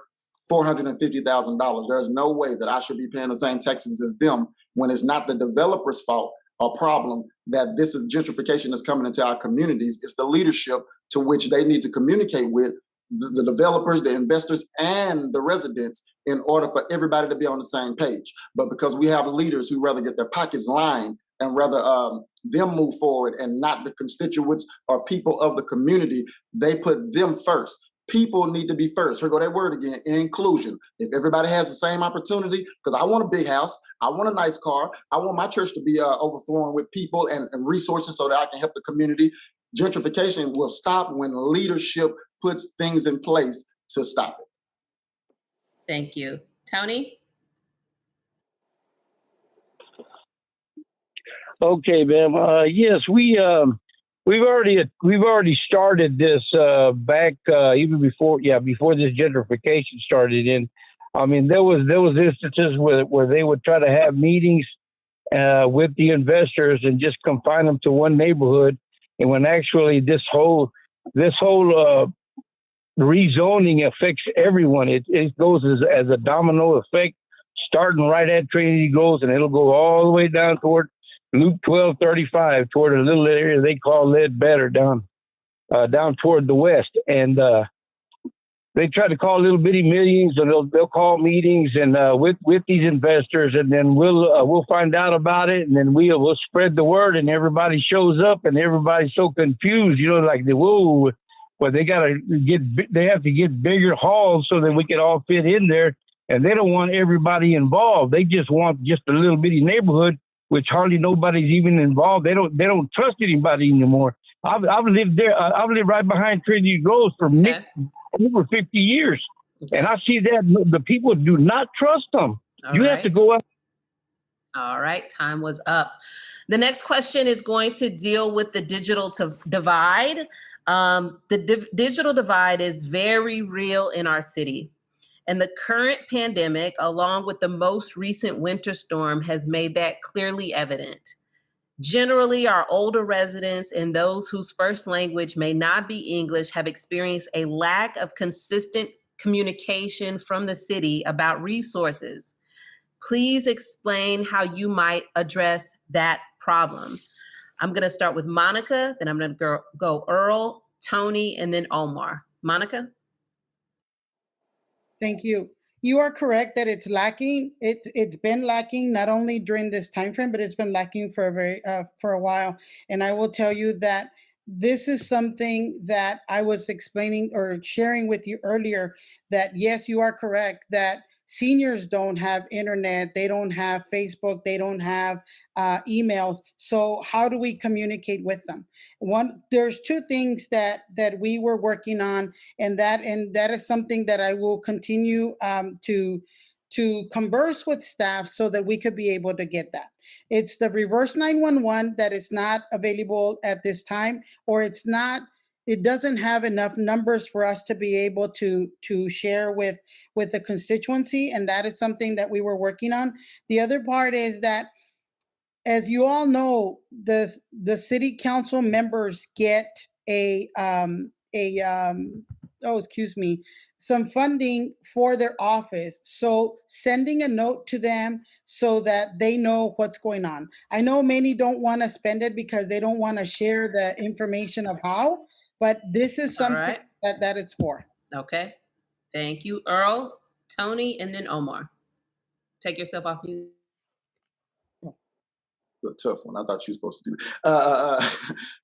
$450,000. There's no way that I should be paying the same taxes as them when it's not the developer's fault or problem that this is gentrification is coming into our communities. It's the leadership to which they need to communicate with the developers, the investors, and the residents in order for everybody to be on the same page. But because we have leaders who rather get their pockets lined and rather them move forward and not the constituents or people of the community, they put them first. People need to be first. Here go that word again, inclusion. If everybody has the same opportunity, because I want a big house, I want a nice car, I want my church to be overflowing with people and resources so that I can help the community. Gentrification will stop when leadership puts things in place to stop it. Thank you. Tony? Okay, ma'am. Yes, we've already started this back even before this gentrification started. And I mean, there was instances where they would try to have meetings with the investors and just confine them to one neighborhood. And when actually this whole rezoning affects everyone, it goes as a domino effect, starting right at Trinity Groves, and it'll go all the way down toward Loop 1235, toward a little area they call Ledbetter down toward the west. And they try to call little bitty meetings, and they'll call meetings and with these investors, and then we'll find out about it, and then we'll spread the word, and everybody shows up, and everybody's so confused, like whoa, but they have to get bigger halls so that we can all fit in there, and they don't want everybody involved. They just want just a little bitty neighborhood, which hardly nobody's even involved. They don't trust anybody anymore. I've lived there. I've lived right behind Trinity Groves for over 50 years. Okay. And I see that the people do not trust them. You have to go up. All right, time was up. The next question is going to deal with the digital divide. The digital divide is very real in our city. And the current pandemic, along with the most recent winter storm, has made that clearly evident. Generally, our older residents and those whose first language may not be English have experienced a lack of consistent communication from the city about resources. Please explain how you might address that problem. I'm going to start with Monica, then I'm going to go Earl, Tony, and then Omar. Monica? Thank you. You are correct that it's lacking. It's been lacking not only during this time frame, but it's been lacking for a while. And I will tell you that this is something that I was explaining or sharing with you earlier, that yes, you are correct that seniors don't have internet, they don't have Facebook, they don't have emails. So how do we communicate with them? There's two things that we were working on, and that is something that I will continue to converse with staff so that we could be able to get that. It's the reverse 911 that is not available at this time, or it doesn't have enough numbers for us to be able to share with the constituency, and that is something that we were working on. The other part is that, as you all know, the city council members get a some funding for their office. So sending a note to them so that they know what's going on. I know many don't want to spend it because they don't want to share the information of how, but this is All something right. that it's for. Okay. Thank you, Earl, Tony, and then Omar. Take yourself off mute. A tough one. I thought you were supposed to do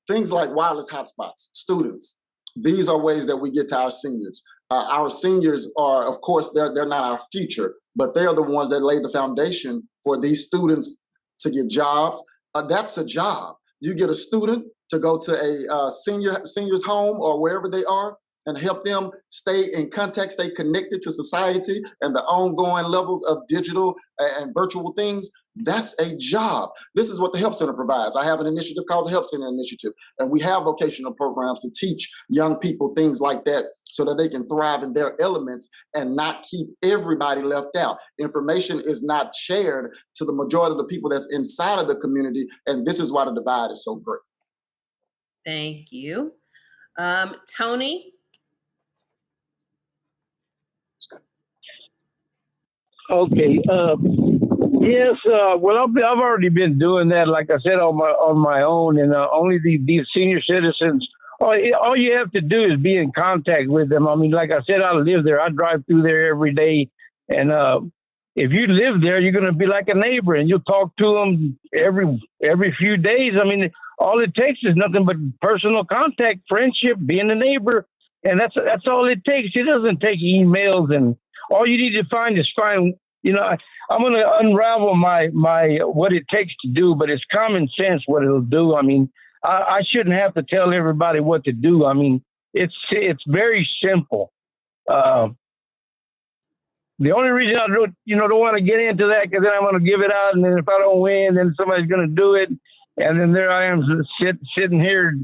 things like wireless hotspots, students. These are ways that we get to our seniors. Our seniors are, of course, they're not our future, but they are the ones that lay the foundation for these students to get jobs. That's a job. You get a student to go to a senior's home or wherever they are and help them stay in contact, stay connected to society and the ongoing levels of digital and virtual things. That's a job. This is what the Help Center provides. I have an initiative called the Help Center Initiative, and we have vocational programs to teach young people things like that so that they can thrive in their elements and not keep everybody left out. Information is not shared to the majority of the people that's inside of the community, and this is why the divide is so great. Thank you. Tony? Okay. Yes. Well, I've already been doing that, like I said, on my own, and only these senior citizens. All you have to do is be in contact with them. I mean, like I said, I live there. I drive through there every day, and if you live there, you're going to be like a neighbor, and you'll talk to them every few days. I mean, all it takes is nothing but personal contact, friendship, being a neighbor, and that's all it takes. It doesn't take emails, and all you need to find. You know, I'm going to unravel my what it takes to do, but it's common sense what it'll do. I mean, I shouldn't have to tell everybody what to do. I mean, it's very simple. The only reason I don't want to get into that because then I'm going to give it out, and then if I don't win, then somebody's going to do it, and then there I am sitting here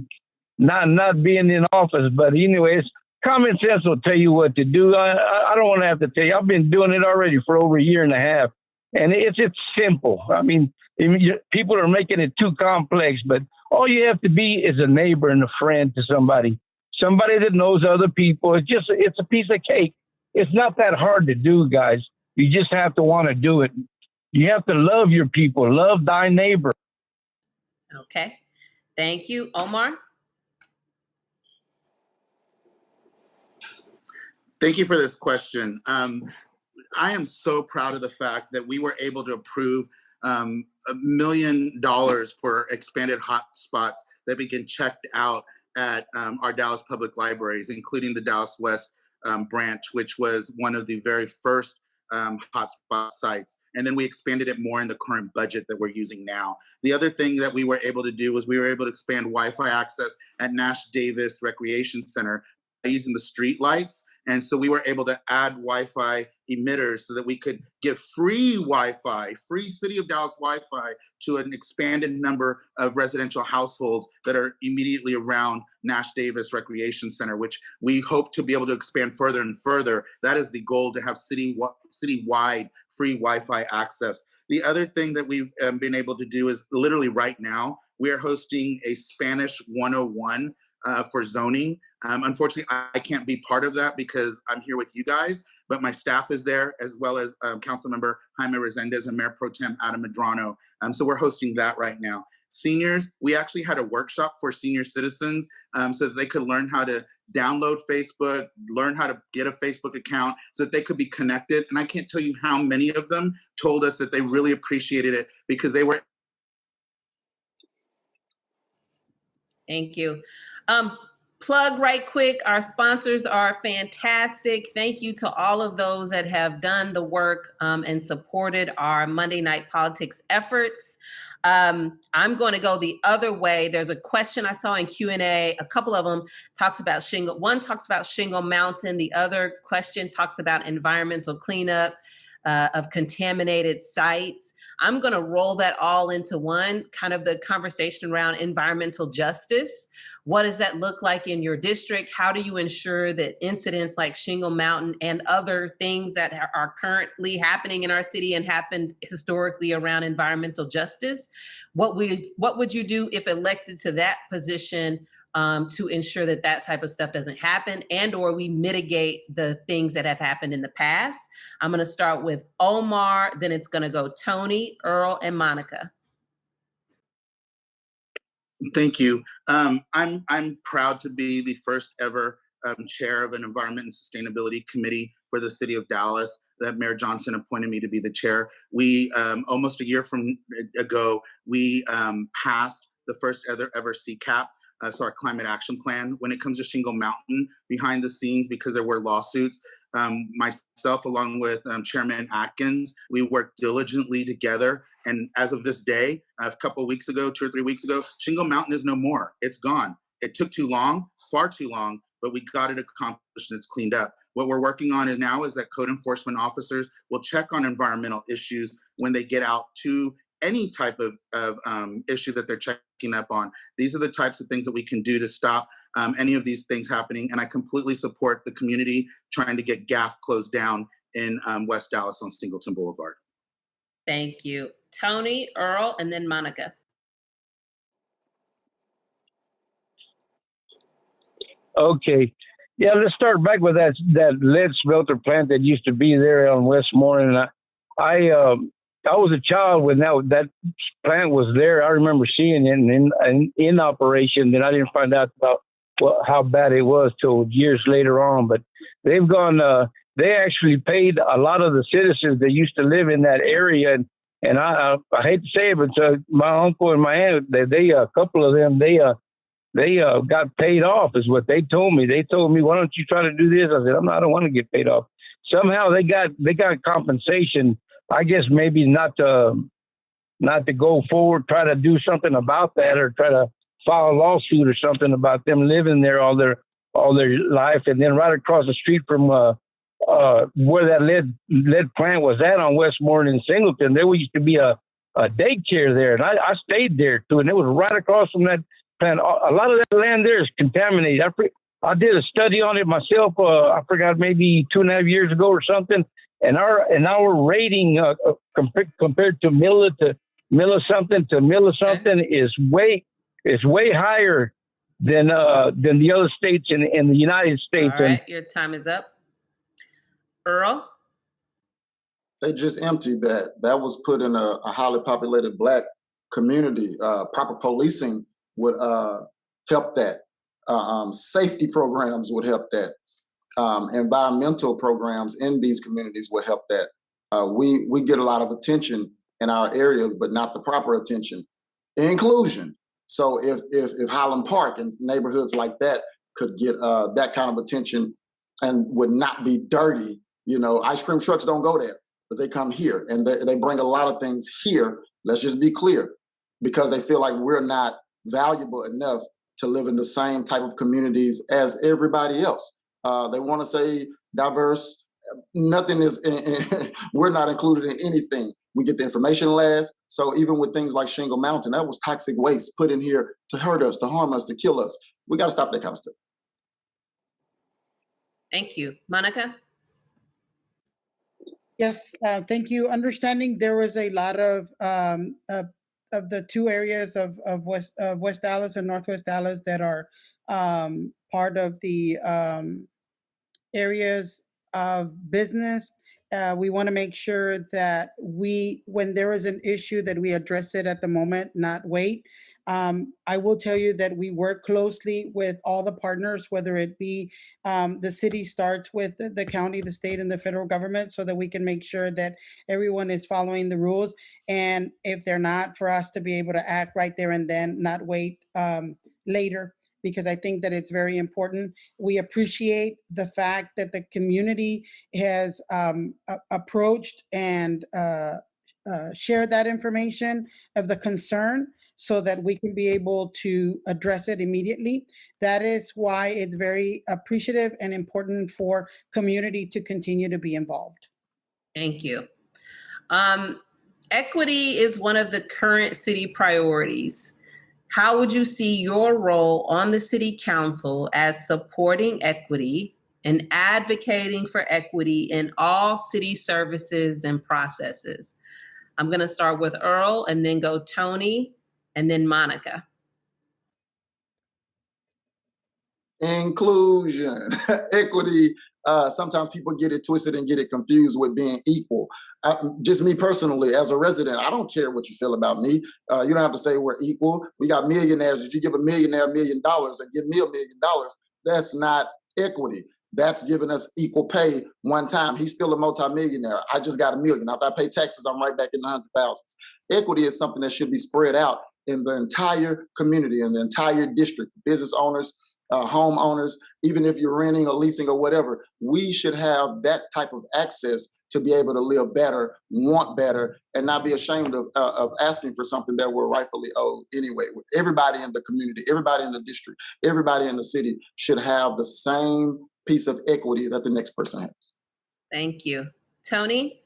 not being in office. But anyways, common sense will tell you what to do. I don't want to have to tell you. I've been doing it already for over a year and a half, and it's simple. I mean, people are making it too complex, but all you have to be is a neighbor and a friend to somebody that knows other people. It's a piece of cake. It's not that hard to do, guys. You just have to want to do it. You have to love your people. Love thy neighbor. Okay. Thank you. Omar? Thank you for this question. I am so proud of the fact that we were able to approve $1 million for expanded hotspots that we can check out at our Dallas Public Libraries, including the Dallas West branch, which was one of the very first hotspot sites. And then we expanded it more in the current budget that we're using now. The other thing that we were able to do was we were able to expand Wi-Fi access at Nash Davis Recreation Center using the street lights. And so we were able to add Wi-Fi emitters so that we could give free Wi-Fi, free City of Dallas Wi-Fi to an expanded number of residential households that are immediately around Nash Davis Recreation Center, which we hope to be able to expand further and further. That is the goal, to have citywide free Wi-Fi access. The other thing that we've been able to do is literally right now, we are hosting a Spanish 101 for zoning. Unfortunately, I can't be part of that because I'm here with you guys, but my staff is there, as well as Councilmember Jaime Resendez and Mayor Pro Tem Adam Medrano. So we're hosting that right now. Seniors, we actually had a workshop for senior citizens so that they could learn how to download Facebook, learn how to get a Facebook account so that they could be connected. And I can't tell you how many of them told us that they really appreciated it because they were. Thank you. Plug right quick. Our sponsors are fantastic. Thank you to all of those that have done the work and supported our Monday Night Politics efforts. I'm going to go the other way. There's a question I saw in Q&A. A couple of them talks about Shingle. One talks about Shingle Mountain. The other question talks about environmental cleanup of contaminated sites. I'm going to roll that all into one, kind of the conversation around environmental justice. What does that look like in your district? How do you ensure that incidents like Shingle Mountain and other things that are currently happening in our city and happened historically around environmental justice? What would you do if elected to that position to ensure that that type of stuff doesn't happen, and or we mitigate the things that have happened in the past. I'm going to start with Omar, then it's going to go Tony, Earl, and Monica. Thank you. I'm proud to be the first ever chair of an Environment and Sustainability Committee for the City of Dallas that Mayor Johnson appointed me to be the chair. We, almost a year ago, we passed the first ever CCAP, so our climate action plan. When it comes to Shingle Mountain, behind the scenes, because there were lawsuits, myself along with Chairman Atkins, we worked diligently together. And as of this day, a couple of weeks ago, 2 or 3 weeks ago, Shingle Mountain is no more. It's gone. It took too long, far too long, but we got it accomplished and it's cleaned up. What we're working on now is that code enforcement officers will check on environmental issues when they get out to any type of issue that they're checking up on. These are the types of things that we can do to stop any of these things happening. And I completely support the community trying to get GAF closed down in West Dallas on Singleton Boulevard. Thank you. Tony, Earl, and then Monica. Okay. Yeah, let's start back with that lead smelter plant that used to be there on Westmoreland. I was a child when that plant was there. I remember seeing it in operation. Then I didn't find out about how bad it was till years later on. But they've gone. They actually paid a lot of the citizens that used to live in that area. And I hate to say it, but my uncle and my aunt, they a couple of them, they got paid off, is what they told me. They told me, "Why don't you try to do this?" I said, I don't want to get paid off. Somehow they got compensation. I guess maybe not to go forward, try to do something about that, or try to file a lawsuit or something about them living there all their life. And then right across the street from where that lead plant was at on Westmoreland and Singleton, there used to be a daycare there, and I stayed there too. And it was right across from that plant. A lot of that land there is contaminated. I did a study on it myself. I forgot, maybe 2.5 years ago or something. And our rating compared to millisomething is way higher than the other states in the United States. All right, your time is up. Earl? They just emptied that. That was put in a highly populated Black community. Proper policing would help that. Safety programs would help that. Environmental programs in these communities will help that. We get a lot of attention in our areas, but not the proper attention. Inclusion. So if Highland Park and neighborhoods like that could get that kind of attention and would not be dirty, ice cream trucks don't go there, but they come here and they bring a lot of things here. Let's just be clear, because they feel like we're not valuable enough to live in the same type of communities as everybody else. They want to say diverse. Nothing is, we're not included in anything. We get the information last. So even with things like Shingle Mountain, that was toxic waste put in here to hurt us, to harm us, to kill us. We got to stop that kind of stuff. Thank you. Monica? Yes, thank you. Understanding there was a lot of the two areas of West Dallas and Northwest Dallas that are part of the areas of business. We want to make sure that when there is an issue, that we address it at the moment, not wait. I will tell you that we work closely with all the partners, whether it be the city starts with the county, the state, and the federal government, so that we can make sure that everyone is following the rules. And if they're not, for us to be able to act right there and then, not wait later, because I think that it's very important. We appreciate the fact that the community has approached and shared that information of the concern, so that we can be able to address it immediately. That is why it's very appreciative and important for community to continue to be involved. Thank you. Equity is one of the current city priorities. How would you see your role on the city council as supporting equity and advocating for equity in all city services and processes? I'm going to start with Earl and then go Tony and then Monica. inclusion, equity. Sometimes people get it twisted and get it confused with being equal. Just me personally, as a resident, I don't care what you feel about me. You don't have to say we're equal. We got millionaires. If you give a millionaire $1 million and give me $1 million, that's not equity. That's giving us equal pay one time. He's still a multimillionaire. I just got $1 million. After I pay taxes, I'm right back in the 100,000s. Equity is something that should be spread out in the entire community, in the entire district, business owners, homeowners, even if you're renting or leasing or whatever. We should have that type of access to be able to live better, want better, and not be ashamed of asking for something that we're rightfully owed anyway. Everybody in the community, everybody in the district, everybody in the city should have the same piece of equity that the next person has. Thank you. Tony?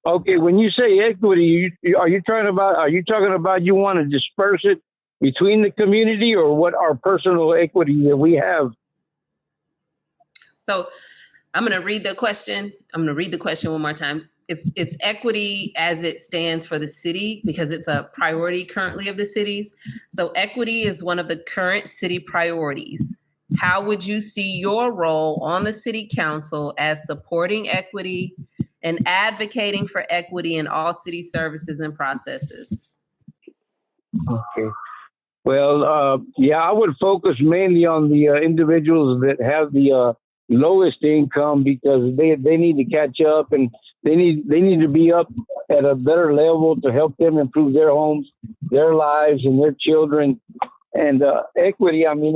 Okay, when you say equity, are you talking about you want to disperse it between the community, or what our personal equity that we have? So I'm going to read the question. I'm going to read the question one more time. It's equity as it stands for the city, because it's a priority currently of the cities. So equity is one of the current city priorities. How would you see your role on the city council as supporting equity and advocating for equity in all city services and processes? Okay. Well, yeah, I would focus mainly on the individuals that have the lowest income, because they need to catch up, and they need to be up at a better level to help them improve their homes, their lives, and their children. And equity, I mean,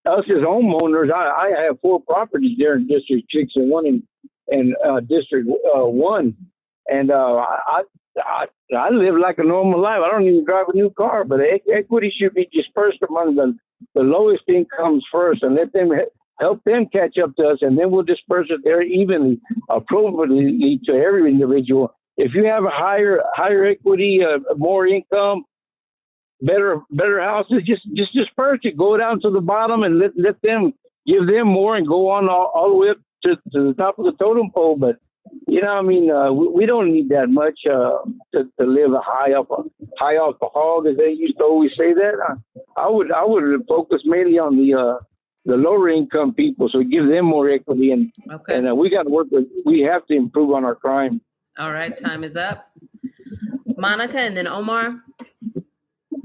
us as homeowners, I have 4 properties there in District 6 and 1 in District 1. And I live like a normal life. I don't even drive a new car, but equity should be dispersed among the lowest incomes first, and let them help them catch up to us, and then we'll disperse it there evenly, appropriately to every individual. If you have a higher equity, more income, better houses, just disperse it. Go down to the bottom and let them, give them more, and go on all the way up to the top of the totem pole. But you know, I mean, we don't need that much to live high off the hog, as they used to always say that. I would focus mainly on the lower income people, so give them more equity, and Okay. and we got to work with. We have to improve on our crime. All right, time is up. Monica and then Omar.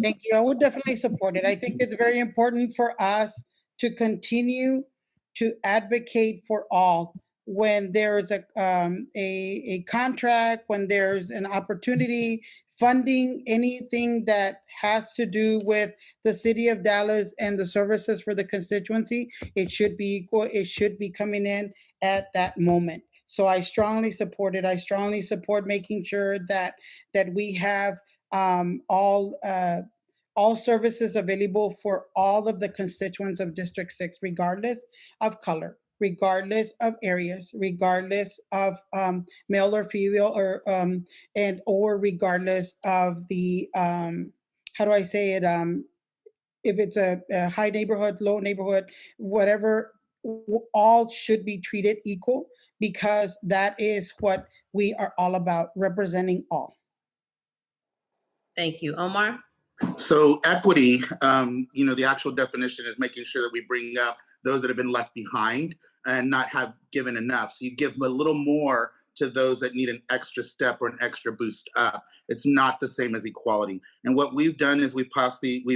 Thank you. I would definitely support it. I think it's very important for us to continue to advocate for all. When there's a contract, when there's an opportunity, funding, anything that has to do with the city of Dallas and the services for the constituency, it should be equal. It should be coming in at that moment. So I strongly support it. I strongly support making sure that we have all services available for all of the constituents of District 6, regardless of color, regardless of areas, regardless of male or female, or regardless of the how do I say it? If it's a high neighborhood, low neighborhood, whatever, all should be treated equal, because that is what we are all about, representing all. Thank you. Omar? So equity, the actual definition is making sure that we bring up those that have been left behind and not have given enough. So you give a little more to those that need an extra step or an extra boost up. It's not the same as equality. And what we've done is we've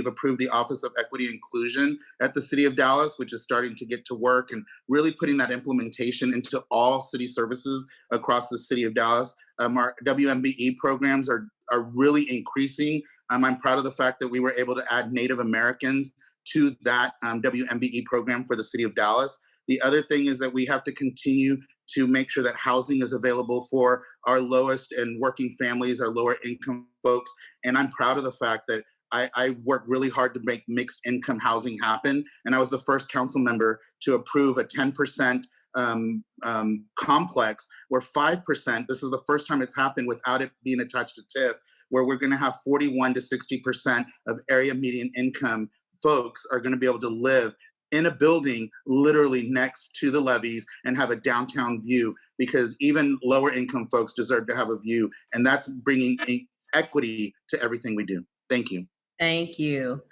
approved the Office of Equity and Inclusion at the City of Dallas, which is starting to get to work and really putting that implementation into all city services across the City of Dallas. Our WMBE programs are really increasing. I'm proud of the fact that we were able to add Native Americans to that WMBE program for the City of Dallas. The other thing is that we have to continue to make sure that housing is available for our lowest and working families, our lower income folks. And I'm proud of the fact that I worked really hard to make mixed income housing happen. And I was the first council member to approve a 10% complex where 5%, this is the first time it's happened without it being attached to TIF, where we're gonna have 41 to 60% of area median income folks are gonna be able to live in a building literally next to the levees and have a downtown view, because even lower income folks deserve to have a view. And that's bringing equity to everything we do. Thank you. Thank you.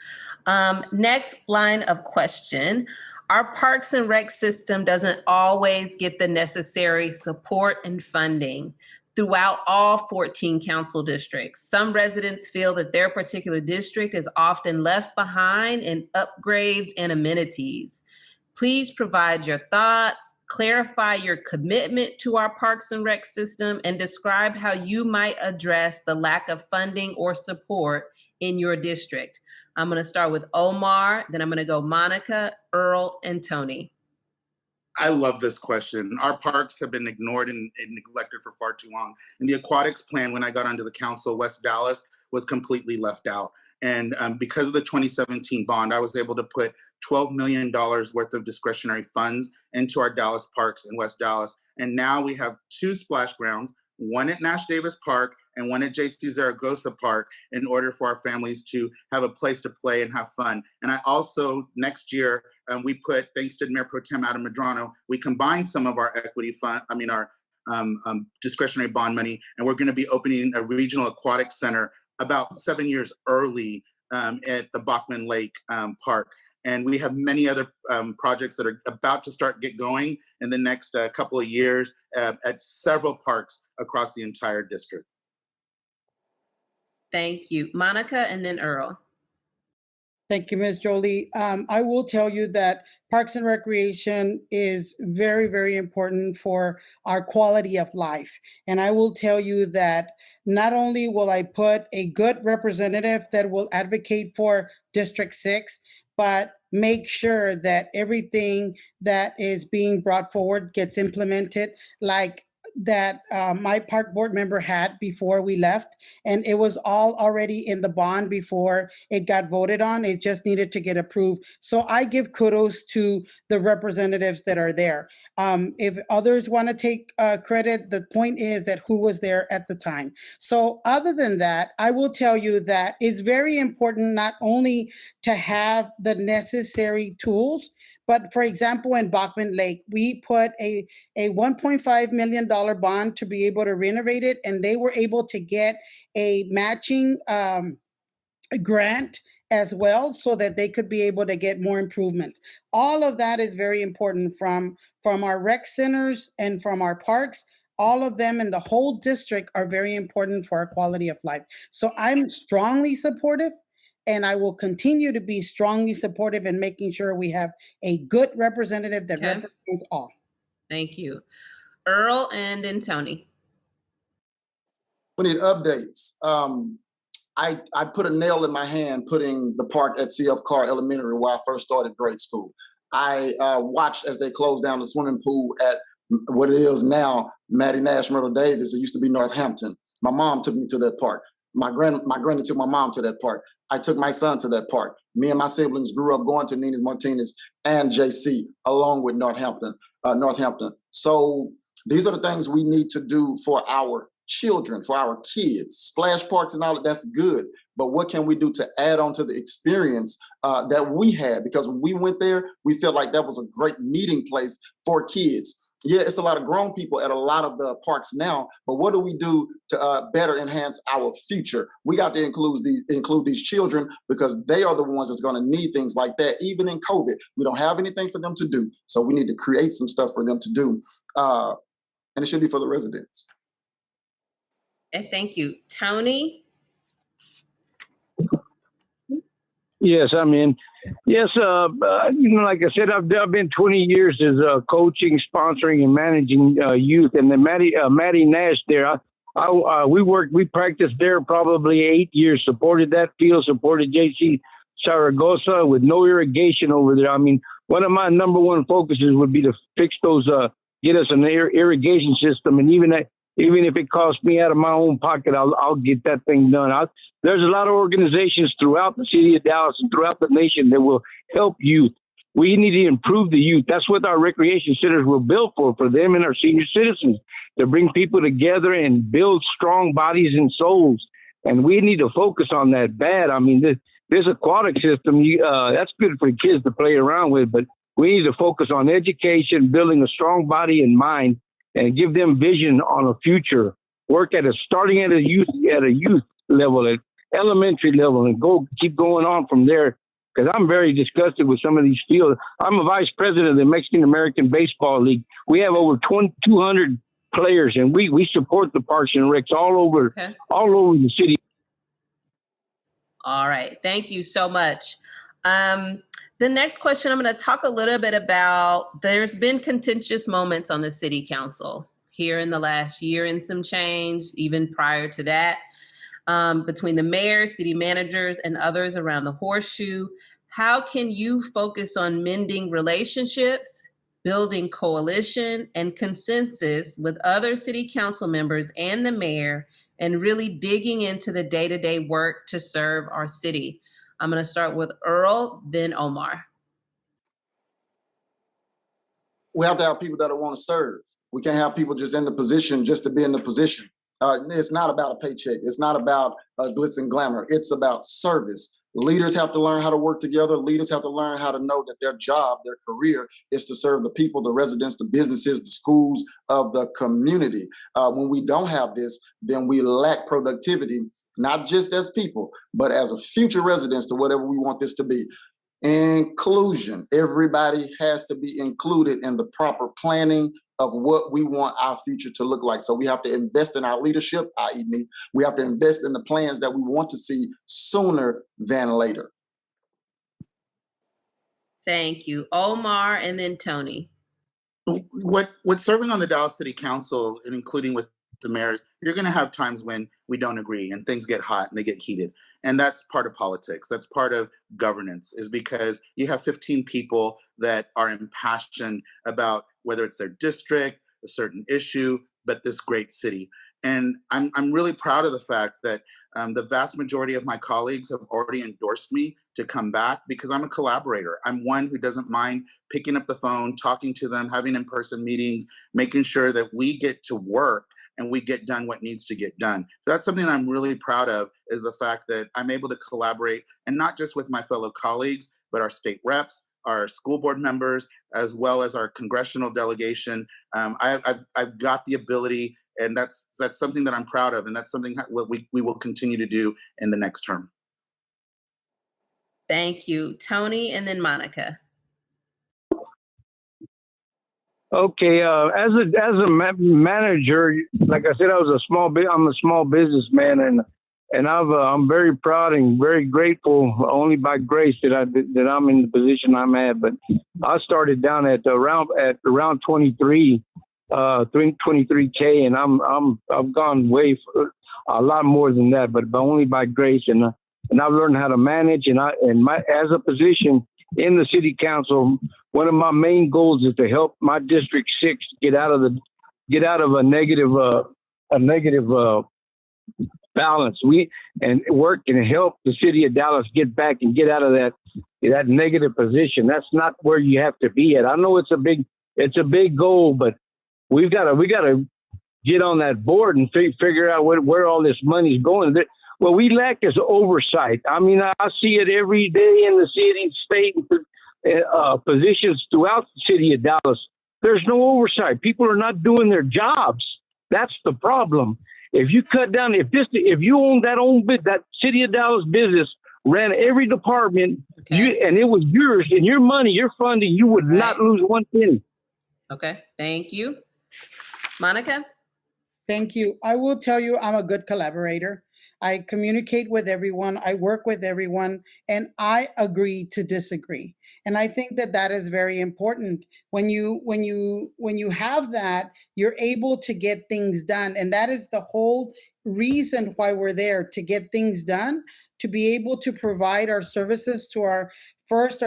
Next line of question. Our Parks and Rec system doesn't always get the necessary support and funding throughout all 14 council districts. Some residents feel that their particular district is often left behind in upgrades and amenities. Please provide your thoughts, clarify your commitment to our Parks and Rec system, and describe how you might address the lack of funding or support in your district. I'm going to start with Omar, then I'm going to go Monica, Earl, and Tony. I love this question. Our parks have been ignored and neglected for far too long. In the aquatics plan, when I got onto the council, West Dallas was completely left out. And because of the 2017 bond, I was able to put $12 million worth of discretionary funds into our Dallas parks in West Dallas. And now we have 2 splash grounds, one at Nash Davis Park and one at JC Zaragoza Park, in order for our families to have a place to play and have fun. And I also, next year, we put, thanks to Mayor Pro Tem Adam Medrano, we combined some of our equity fund, our discretionary bond money, and we're gonna be opening a regional aquatic center about 7 years early at the Bachman Lake Park. And we have many other projects that are about to get going in the next couple of years at several parks across the entire district. Thank you. Monica and then Earl. Thank you, Ms. Jolie. I will tell you that Parks and Recreation is very, very important for our quality of life. And I will tell you that not only will I put a good representative that will advocate for District 6, but make sure that everything that is being brought forward gets implemented, like that my park board member had before we left, and it was all already in the bond before it got voted on. It just needed to get approved. So I give kudos to the representatives that are there. If others want to take credit, the point is that who was there at the time. So other than that, I will tell you that it's very important not only to have the necessary tools, but for example, in Bachman Lake, we put a $1.5 million bond to be able to renovate it, and they were able to get a matching grant as well, so that they could be able to get more improvements. All of that is very important from our rec centers and from our parks. All of them in the whole district are very important for our quality of life. So I'm strongly supportive, and I will continue to be strongly supportive in making sure we have a good representative that represents all. Thank you. Earl and then Tony. We need updates. I put a nail in my hand putting the park at CF Carr Elementary where I first started grade school. I watched as they closed down the swimming pool at what it is now, Maddie Nash Myrtle Davis. It used to be Northampton. My mom took me to that park. My granny took my mom to that park. I took my son to that park. Me and my siblings grew up going to Nina's Martinez and JC along with Northampton. So these are the things we need to do for our children, for our kids. Splash parks and all of that's good, but what can we do to add on to the experience that we had? Because when we went there, we felt like that was a great meeting place for kids. Yeah, it's a lot of grown people at a lot of the parks now, but what do we do to better enhance our future? We got to include these children, because they are the ones that's going to need things like that. Even in COVID, we don't have anything for them to do, so we need to create some stuff for them to do, and it should be for the residents. Okay, thank you. Tony? Yes, I mean, yes, like I said, I've been 20 years as coaching, sponsoring, and managing youth. And then Maddie Nash there, we practiced there probably 8 years, supported that field, supported JC Zaragoza with no irrigation over there. I mean, one of my number one focuses would be to fix those, get us an irrigation system. And even if it costs me out of my own pocket, I'll get that thing done. There's a lot of organizations throughout the city of Dallas and throughout the nation that will help youth. We need to improve the youth. That's what our recreation centers were built for them and our senior citizens, to bring people together and build strong bodies and souls. And we need to focus on that bad. I mean, this aquatic system, that's good for kids to play around with, but we need to focus on education, building a strong body and mind, and give them vision on a future. Work starting at a youth level, at elementary level, and keep going on from there. Because I'm very disgusted with some of these fields. I'm a vice president of the Mexican American Baseball League. We have over 200 players, and we support the Parks and Recs all over the city. All right. Thank you so much. The next question, I'm going to talk a little bit about, there's been contentious moments on the city council here in the last year and some change, even prior to that, between the mayor, city managers, and others around the horseshoe. How can you focus on mending relationships, building coalition and consensus with other city council members and the mayor, and really digging into the day-to-day work to serve our city? I'm going to start with Earl, then Omar. We have to have people that want to serve. We can't have people just in the position just to be in the position. It's not about a paycheck. It's not about glitz and glamour. It's about service. Leaders have to learn how to work together. Leaders have to learn how to know that their job, their career is to serve the people, the residents, the businesses, the schools of the community. When we don't have this, then we lack productivity, not just as people, but as a future residents to whatever we want this to be. Inclusion. Everybody has to be included in the proper planning of what we want our future to look like. So we have to invest in our leadership, i.e. me. We have to invest in the plans that we want to see sooner than later. Thank you. Omar, and then Tony. What serving on the Dallas City Council, and including with the mayors, you're going to have times when we don't agree and things get hot and they get heated. And that's part of politics. That's part of governance, is because you have 15 people that are impassioned about whether it's their district, a certain issue, but this great city. And I'm really proud of the fact that the vast majority of my colleagues have already endorsed me to come back, because I'm a collaborator. I'm one who doesn't mind picking up the phone, talking to them, having in-person meetings, making sure that we get to work and we get done what needs to get done. So that's something I'm really proud of, is the fact that I'm able to collaborate, and not just with my fellow colleagues, but our state reps, our school board members, as well as our congressional delegation. I've got the ability, and that's something that I'm proud of, and that's something what we will continue to do in the next term. Thank you. Tony, and then Monica. Okay, as a manager, like I said, I'm a small businessman, and I'm very proud and very grateful, only by grace that I'm in the position I'm at. But I started down at around 23K, and I've gone way a lot more than that, but only by grace. And I've learned how to manage, as a position in the city council, one of my main goals is to help my District 6 get out of a negative balance. And work and help the city of Dallas get back and get out of that negative position. That's not where you have to be at. I know it's a big goal, but we got to get on that board and figure out where all this money's going. What we lack is oversight. I mean, I see it every day in the city, state, positions throughout the city of Dallas. There's no oversight. People are not doing their jobs. That's the problem. If you cut down, if you own that city of Dallas business, ran every department, and it was yours and your money, your funding, you would not lose one penny. Okay, thank you. Monica? Thank you. I will tell you, I'm a good collaborator. I communicate with everyone. I work with everyone, and I agree to disagree. And I think that is very important. When you have that, you're able to get things done. And that is the whole reason why we're there, to get things done, to be able to provide our services to our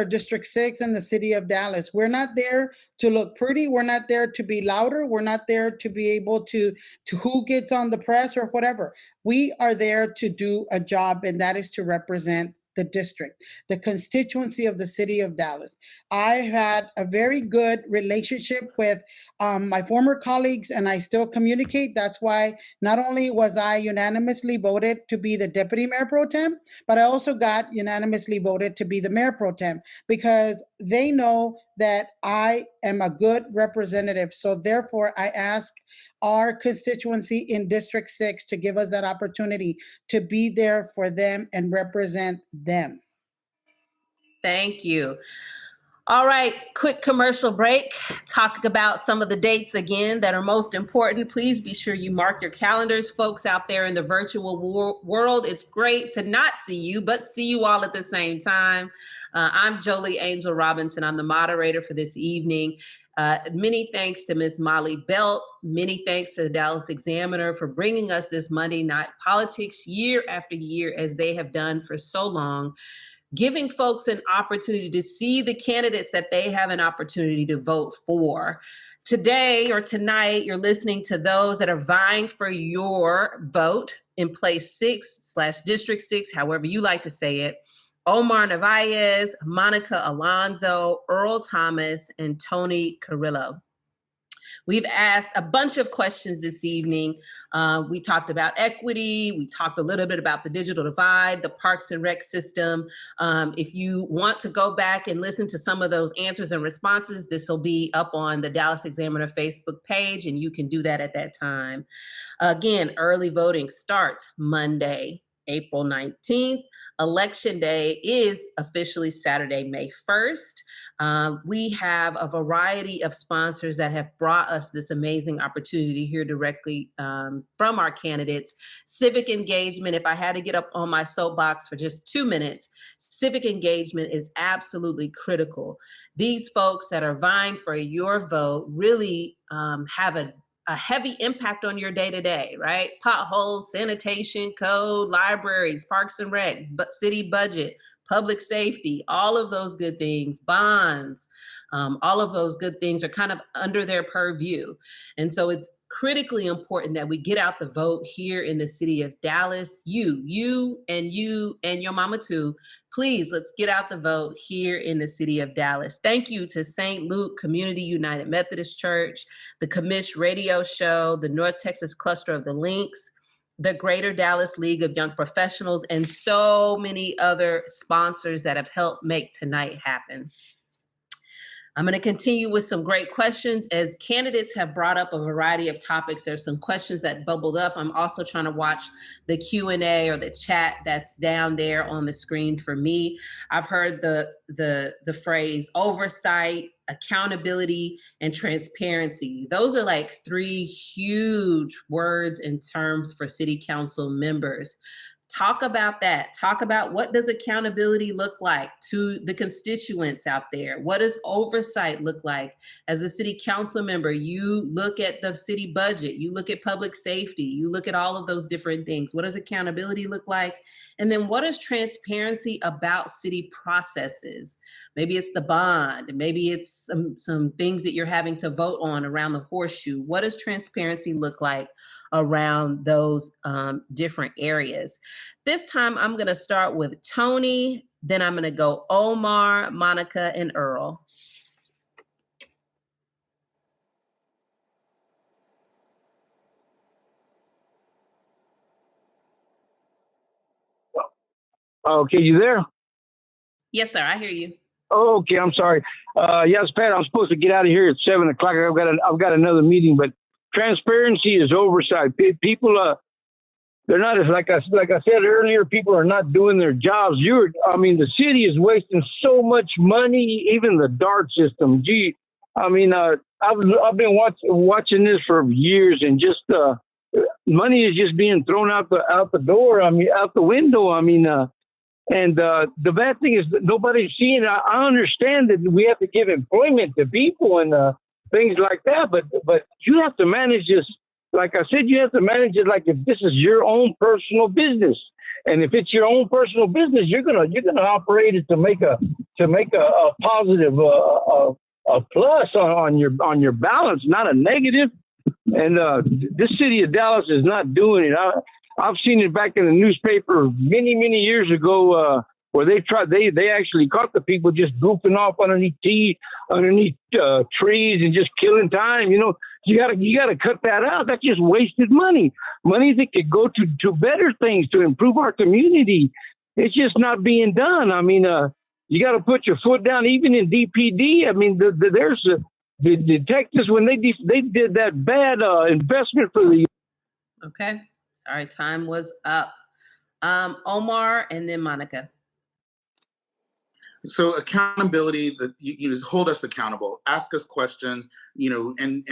District 6 and the city of Dallas. We're not there to look pretty. We're not there to be louder. We're not there to be able to who gets on the press or whatever. We are there to do a job, and that is to represent the district, the constituency of the city of Dallas. I had a very good relationship with my former colleagues, and I still communicate. That's why not only was I unanimously voted to be the deputy mayor pro tem, but I also got unanimously voted to be the mayor pro tem, because they know that I am a good representative. So therefore, I ask our constituency in District 6 to give us that opportunity to be there for them and represent them. Thank you. All right, quick commercial break. Talking about some of the dates again that are most important. Please be sure you mark your calendars, folks out there in the virtual world. It's great to not see you, but see you all at the same time. I'm Jolie Angel Robinson. I'm the moderator for this evening. Many thanks to Ms. Molly Belt. Many thanks to the Dallas Examiner for bringing us this Monday Night Politics year after year, as they have done for so long, giving folks an opportunity to see the candidates that they have an opportunity to vote for. Today or tonight, you're listening to those that are vying for your vote in place 6/District 6, however you like to say it. Omar Narvaez, Monica Alonso, Earl Thomas, and Tony Carrillo. We've asked a bunch of questions this evening. We talked about equity. We talked a little bit about the digital divide, the Parks and Rec system. If you want to go back and listen to some of those answers and responses, this will be up on the Dallas Examiner Facebook page, and you can do that at that time. Again, early voting starts Monday, April 19th. Election Day is officially Saturday, May 1st. We have a variety of sponsors that have brought us this amazing opportunity to hear directly from our candidates. Civic engagement, if I had to get up on my soapbox for just 2 minutes, civic engagement is absolutely critical. These folks that are vying for your vote really have a heavy impact on your day-to-day, right? Potholes, sanitation, code, libraries, Parks and Rec, but city budget, public safety, all of those good things, bonds, all of those good things are kind of under their purview. And so it's critically important that we get out the vote here in the city of Dallas. You and your mama too. Please, let's get out the vote here in the city of Dallas. Thank you to St. Luke Community United Methodist Church, the Commish Radio Show, the North Texas Cluster of the Links, the Greater Dallas League of Young Professionals, and so many other sponsors that have helped make tonight happen. I'm going to continue with some great questions. As candidates have brought up a variety of topics, there's some questions that bubbled up. I'm also trying to watch the Q&A or the chat that's down there on the screen for me. I've heard the phrase oversight, accountability, and transparency. Those are like 3 huge words and terms for city council members. Talk about that. Talk about, what does accountability look like to the constituents out there? What does oversight look like? As a city council member, you look at the city budget, you look at public safety, you look at all of those different things. What does accountability look like? And then what is transparency about city processes? Maybe it's the bond, maybe it's some things that you're having to vote on around the horseshoe. What does transparency look like around those different areas? This time I'm going to start with Tony, then I'm going to go Omar, Monica, and Earl. Okay, you there? Yes, sir. I hear you. Oh, okay, I'm sorry. Yes, Pat, I'm supposed to get out of here at 7 o'clock. I've got another meeting, but transparency is oversight. People, they're not, like I said earlier, people are not doing their jobs. The city is wasting so much money, even the DART system. Gee, I've been watching this for years, and just money is just being thrown out the door. Out the window. And the bad thing is that nobody's seeing it. I understand that we have to give employment to people and things like that, but you have to manage this. Like I said, you have to manage it like if this is your own personal business. And if it's your own personal business, you're gonna operate it to make a positive a plus on your balance, not a negative. And this city of Dallas is not doing it. I've seen it back in the newspaper many years ago where they actually caught the people just goofing off underneath trees and just killing time. You know, you gotta cut that out. That's just wasted money. Money that could go to better things to improve our community. It's just not being done. I mean, you got to put your foot down, even in DPD. I mean, there's the detectives when they did that bad investment for the. Okay. All right. Time was up. Omar and then Monica. So accountability, that you just hold us accountable, ask us questions, you know, and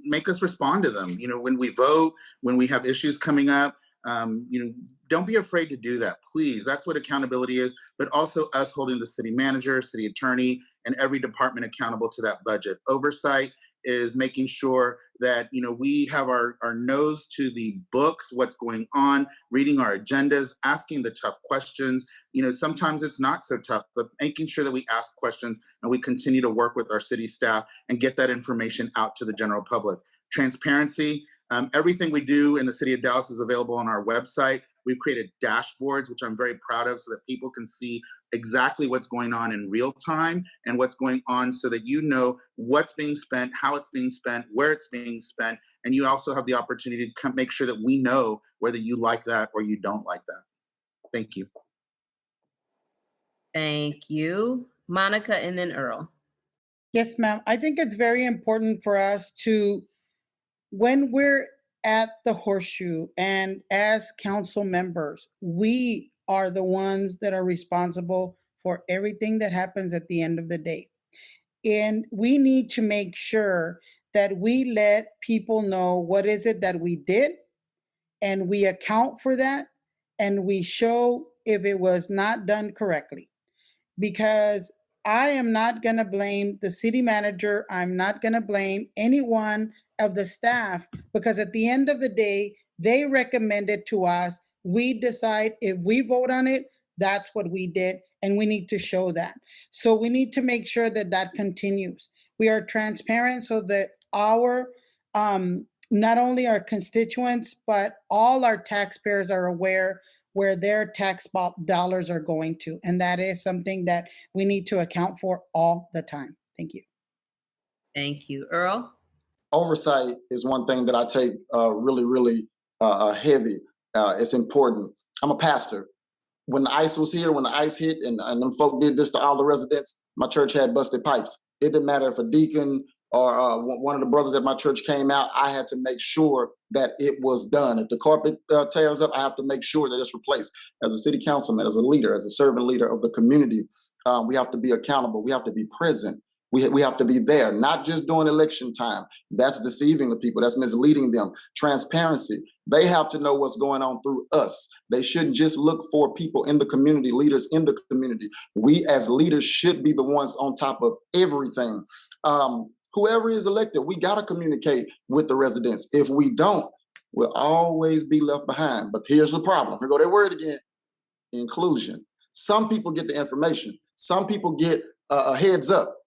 make us respond to them. You know, when we vote, when we have issues coming up, you know, don't be afraid to do that, please. That's what accountability is, but also us holding the city manager, city attorney, and every department accountable to that budget. Oversight is making sure that, you know, we have our nose to the books, what's going on, reading our agendas, asking the tough questions. You know, sometimes it's not so tough, but making sure that we ask questions and we continue to work with our city staff and get that information out to the general public. Transparency. Everything we do in the city of Dallas is available on our website. We've created dashboards, which I'm very proud of, so that people can see exactly what's going on in real time and what's going on so that you know what's being spent, how it's being spent, where it's being spent. And you also have the opportunity to make sure that we know whether you like that or you don't like that. Thank you. Thank you. Monica and then Earl. Yes, ma'am. I think it's very important for us to, when we're at the Horseshoe and as council members, we are the ones that are responsible for everything that happens at the end of the day. And we need to make sure that we let people know what is it that we did, and we account for that, and we show if it was not done correctly. Because I am not going to blame the city manager. I'm not going to blame anyone of the staff, because at the end of the day, they recommend it to us. We decide if we vote on it, that's what we did, and we need to show that. So we need to make sure that that continues. We are transparent so that our, not only our constituents, but all our taxpayers are aware where their tax dollars are going to. And that is something that we need to account for all the time. Thank you. Thank you. Earl? Oversight is one thing that I take really, really heavy. It's important. I'm a pastor. When the ice was here, when the ice hit and them folk did this to all the residents, my church had busted pipes. It didn't matter if a deacon or one of the brothers at my church came out, I had to make sure that it was done. If the carpet tears up, I have to make sure that it's replaced. As a city councilman, as a leader, as a servant leader of the community, we have to be accountable. We have to be present. We have to be there, not just during election time. That's deceiving the people. That's misleading them. Transparency. They have to know what's going on through us. They shouldn't just look for people in the community, leaders in the community. We as leaders should be the ones on top of everything. Whoever is elected, we got to communicate with the residents. If we don't, we'll always be left behind. But here's the problem. Here go that word again. Inclusion. Some people get the information. Some people get a heads up.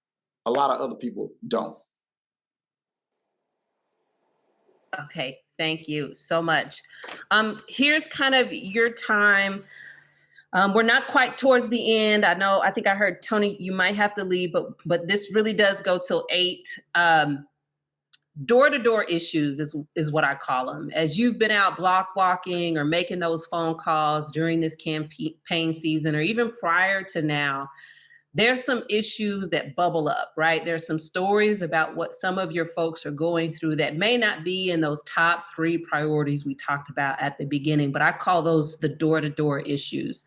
A lot of other people don't. Okay, thank you so much. Here's kind of your time. We're not quite towards the end. I think I heard Tony, you might have to leave, but this really does go till 8. Door-to-door issues is what I call them. As you've been out block walking or making those phone calls during this campaign season, or even prior to now, there's some issues that bubble up, right? There's some stories about what some of your folks are going through that may not be in those top 3 priorities we talked about at the beginning, but I call those the door-to-door issues.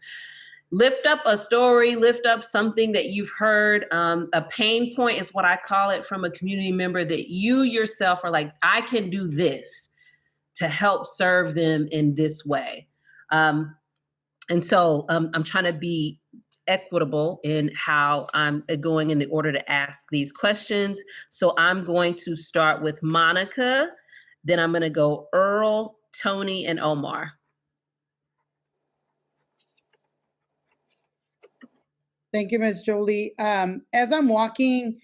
Lift up a story, lift up something that you've heard. A pain point is what I call it, from a community member that you yourself are like, I can do this to help serve them in this way. And so I'm trying to be equitable in how I'm going in the order to ask these questions. So I'm going to start with Monica, then I'm going to go Earl, Tony, and Omar. Thank you, Ms. Jolie. As I'm walking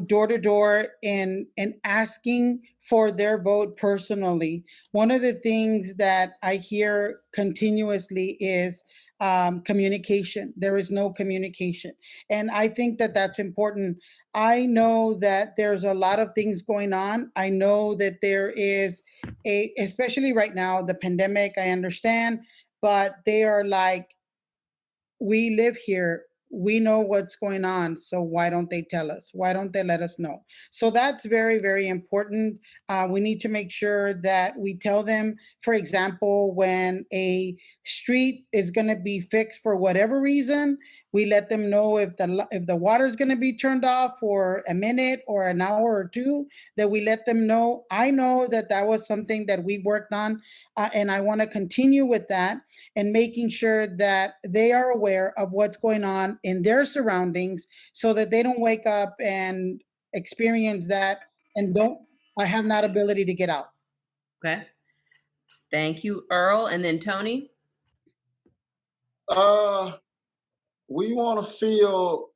door to door and asking for their vote personally, one of the things that I hear continuously is communication. There is no communication. And I think that that's important. I know that there's a lot of things going on. I know that there is especially right now, the pandemic, I understand, but they are like, we live here. We know what's going on. So why don't they tell us? Why don't they let us know? So that's very, very important. We need to make sure that we tell them, for example, when a street is going to be fixed for whatever reason, we let them know if the water is going to be turned off for a minute or an hour or two, that we let them know. I know that that was something that we worked on, and I want to continue with that and making sure that they are aware of what's going on in their surroundings so that they don't wake up and experience that and don't have not ability to get out. Okay. Thank you, Earl. And then Tony? We want to feel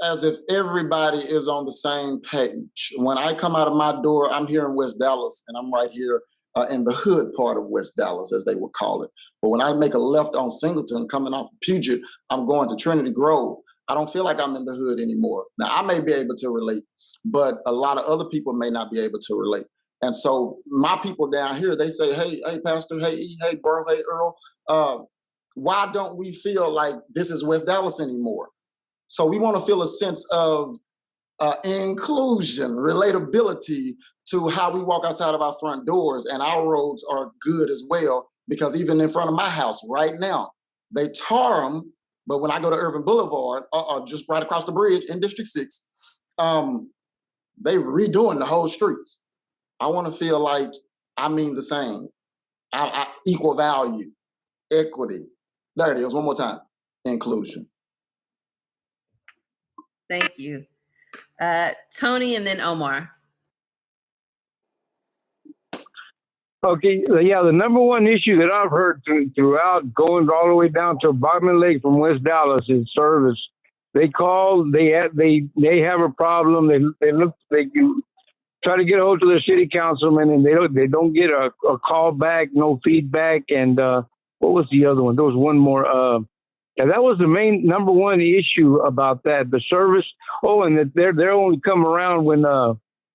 as if everybody is on the same page. When I come out of my door, I'm here in West Dallas, and I'm right here in the hood part of West Dallas, as they would call it. But when I make a left on Singleton, coming off of Puget, I'm going to Trinity Grove. I don't feel like I'm in the hood anymore. Now, I may be able to relate, but a lot of other people may not be able to relate. And so my people down here, they say, hey, Pastor, hey, E, hey, bro, hey, Earl, why don't we feel like this is West Dallas anymore? So we want to feel a sense of inclusion, relatability to how we walk outside of our front doors, and our roads are good as well, because even in front of my house right now, they tar them, but when I go to Irvin Boulevard, just right across the bridge in District 6, they redoing the whole streets. I want to feel like I mean the same. Equal value, equity. There it is, one more time, inclusion. Thank you. Tony and then Omar. Okay, yeah, the number one issue that I've heard throughout, going all the way down to Bachman Lake from West Dallas, is service. They call, they have a problem. They try to get a hold of their city councilman, and they don't get a call back, no feedback. And what was the other one? There was one more. And that was the main number one issue about that, the service. Oh, and that they're only come around when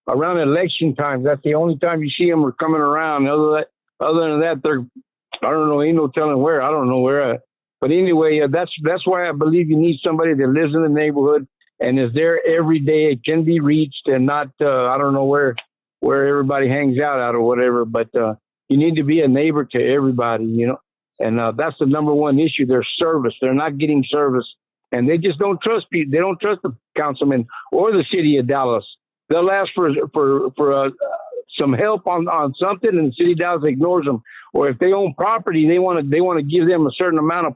around election time. That's the only time you see them are coming around. Other than that, they're, I don't know, ain't no telling where. I don't know where. But anyway, that's why I believe you need somebody that lives in the neighborhood and is there every day. It can be reached, and not I don't know where everybody hangs out at or whatever. But you need to be a neighbor to everybody, you know. And that's the number one issue. Their service. They're not getting service, and they just don't trust people. They don't trust the councilman or the city of Dallas. They'll ask for some help on something, and the city of Dallas ignores them. Or if they own property, they want to give them a certain amount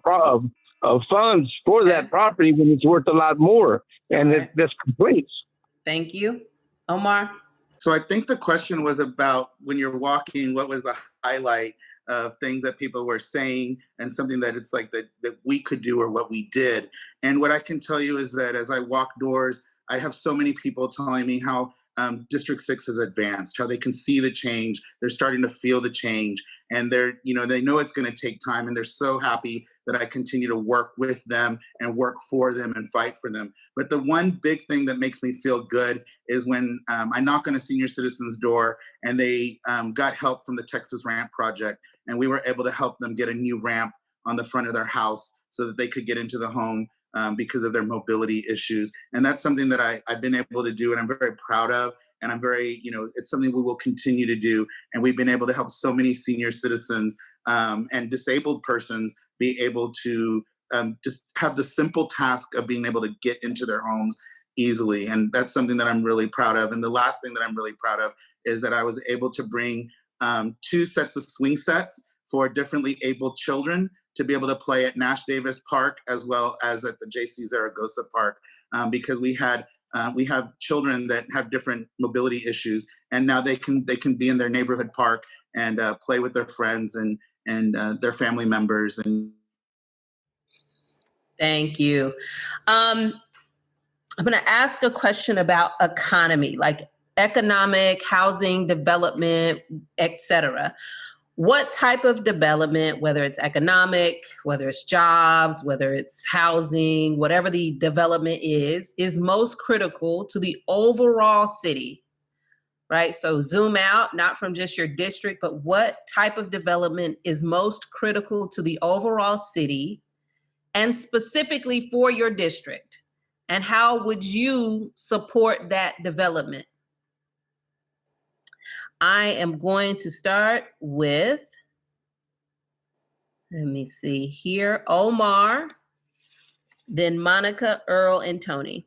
of funds for that property when it's worth a lot more, and that's complaints. Thank you, Omar. So I think the question was about, when you're walking, what was the highlight of things that people were saying, and something that it's like that we could do or what we did. And what I can tell you is that as I walk doors, I have so many people telling me how District 6 has advanced, how they can see the change. They're starting to feel the change, and they know it's going to take time, and they're so happy that I continue to work with them and work for them and fight for them. But the one big thing that makes me feel good is when I knock on a senior citizen's door, and they got help from the Texas Ramp Project, and we were able to help them get a new ramp on the front of their house so that they could get into the home because of their mobility issues. And that's something that I've been able to do, and I'm very proud of. And I'm very, it's something we will continue to do. And we've been able to help so many senior citizens and disabled persons be able to just have the simple task of being able to get into their homes easily. And that's something that I'm really proud of. And the last thing that I'm really proud of is that I was able to bring 2 sets of swing sets for differently abled children to be able to play at Nash Davis Park as well as at the J.C. Zaragoza Park, because we have children that have different mobility issues, and now they can be in their neighborhood park and play with their friends and their family members. And thank you. I'm going to ask a question about economy, like economic, housing, development, etc. what type of development, whether it's economic, whether it's jobs, whether it's housing, whatever the development is most critical to the overall city, right? So zoom out, not from just your district, but what type of development is most critical to the overall city and specifically for your district? And how would you support that development? I am going to start with, let me see here, Omar, then Monica, Earl, and Tony.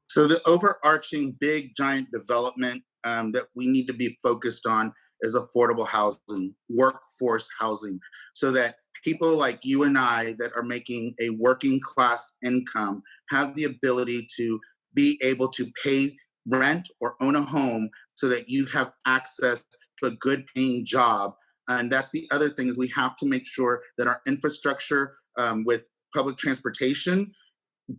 So the overarching big giant development that we need to be focused on is affordable housing, workforce housing, so that people like you and I that are making a working class income have the ability to be able to pay rent or own a home so that you have access to a good paying job. And that's the other thing, is we have to make sure that our infrastructure with public transportation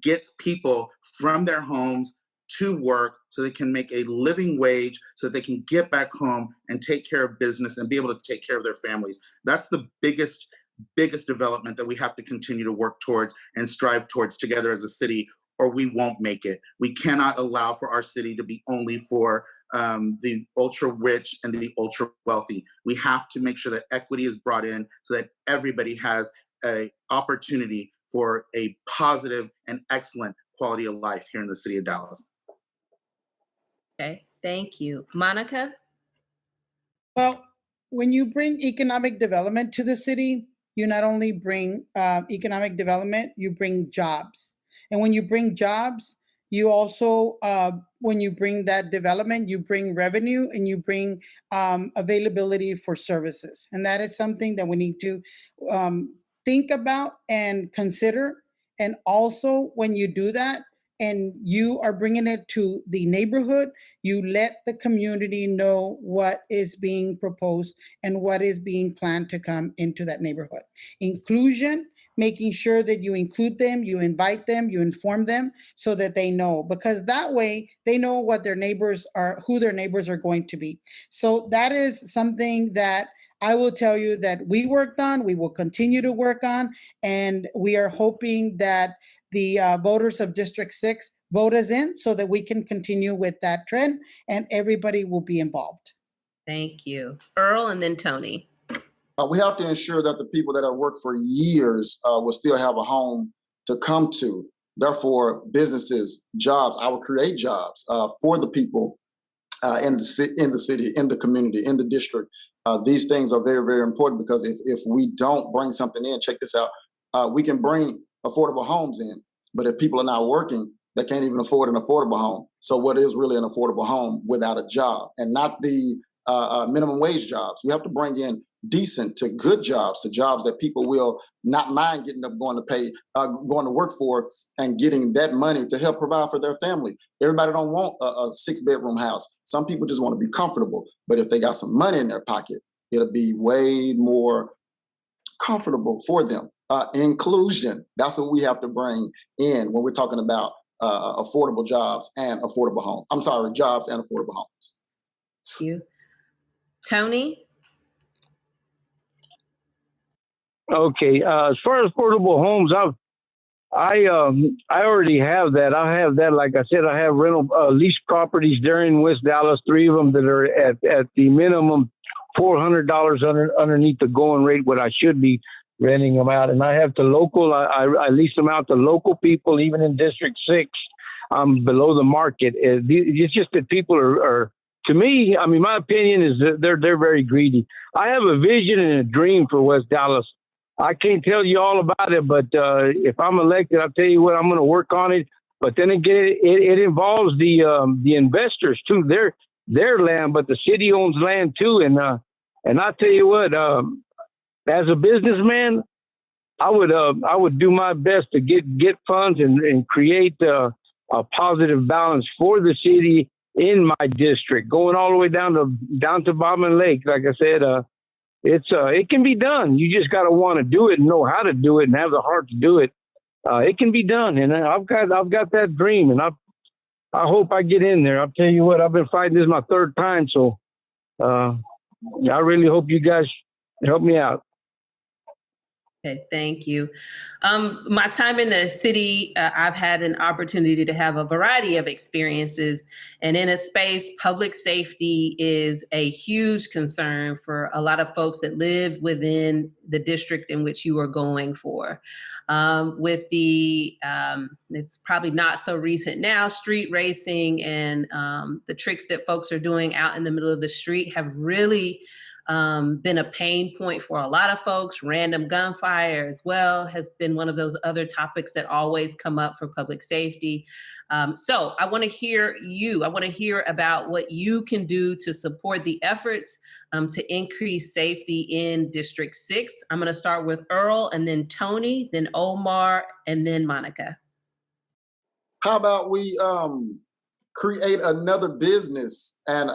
gets people from their homes to work so they can make a living wage, so they can get back home and take care of business and be able to take care of their families. That's the biggest development that we have to continue to work towards and strive towards together as a city, or we won't make it. We cannot allow for our city to be only for the ultra rich and the ultra wealthy. We have to make sure that equity is brought in so that everybody has an opportunity for a positive and excellent quality of life here in the city of Dallas. Okay, thank you. Monica? Well, when you bring economic development to the city, you not only bring economic development, you bring jobs. And when you bring jobs, you also, when you bring that development, you bring revenue and you bring availability for services. And that is something that we need to think about and consider. And also, when you do that, and you are bringing it to the neighborhood, you let the community know what is being proposed and what is being planned to come into that neighborhood. Inclusion, making sure that you include them, you invite them, you inform them so that they know, because that way they know what their neighbors are, who their neighbors are going to be. So that is something that I will tell you that we worked on, we will continue to work on, and we are hoping that the voters of District 6 vote us in so that we can continue with that trend and everybody will be involved. Thank you. Earl and then Tony. We have to ensure that the people that have worked for years will still have a home to come to. Therefore, businesses, jobs, I will create jobs for the people in the city, in the community, in the district. These things are very, very important, because if we don't bring something in, check this out, we can bring affordable homes in, but if people are not working, they can't even afford an affordable home. So what is really an affordable home without a job? And not the minimum wage jobs. We have to bring in decent to good jobs, to jobs that people will not mind getting up, going to work for, and getting that money to help provide for their family. Everybody don't want a 6-bedroom house. Some people just want to be comfortable, but if they got some money in their pocket, it'll be way more comfortable for them. Inclusion, that's what we have to bring in when we're talking about affordable jobs and affordable homes. I'm sorry, jobs and affordable homes. Thank you. Tony? Okay, as far as affordable homes, I already have that. I have that. Like I said, I have rental lease properties there in West Dallas, 3 of them that are at the minimum $400 underneath the going rate, what I should be renting them out. And I have to local, I lease them out to local people, even in District 6, below the market. It's just that people are, to me, I mean, my opinion is that they're very greedy. I have a vision and a dream for West Dallas. I can't tell you all about it, but if I'm elected, I'll tell you what, I'm going to work on it. But then again, it involves the investors too. Their land, but the city owns land too. And I'll tell you what, as a businessman, I would do my best to get funds and create a positive balance for the city in my district, going all the way down to Bobman Lake. Like I said, it can be done. You just got to want to do it and know how to do it and have the heart to do it. It can be done, and I've got that dream, and I hope I get in there. I'll tell you what, I've been fighting this my 3rd time, so I really hope you guys help me out. Okay, thank you. My time in the city, I've had an opportunity to have a variety of experiences. And in a space, public safety is a huge concern for a lot of folks that live within the district in which you are going for. With the, it's probably not so recent now, street racing and the tricks that folks are doing out in the middle of the street have really been a pain point for a lot of folks. Random gunfire as well has been one of those other topics that always come up for public safety. So I want to hear you. I want to hear about what you can do to support the efforts to increase safety in District 6. I'm going to start with Earl and then Tony, then Omar, and then Monica. How about we create another business and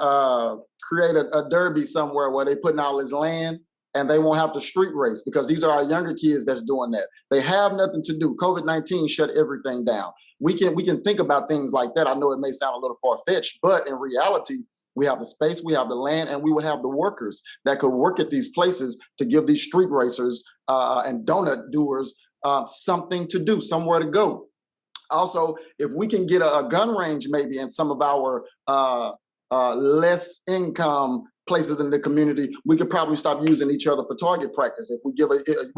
create a derby somewhere where they putting all this land and they won't have to street race, because these are our younger kids that's doing that. They have nothing to do. COVID-19 shut everything down. We can think about things like that. I know it may sound a little far-fetched, but in reality, we have the space, we have the land, and we would have the workers that could work at these places to give these street racers and donut doers something to do, somewhere to go. Also, if we can get a gun range maybe in some of our less income places in the community, we could probably stop using each other for target practice. If we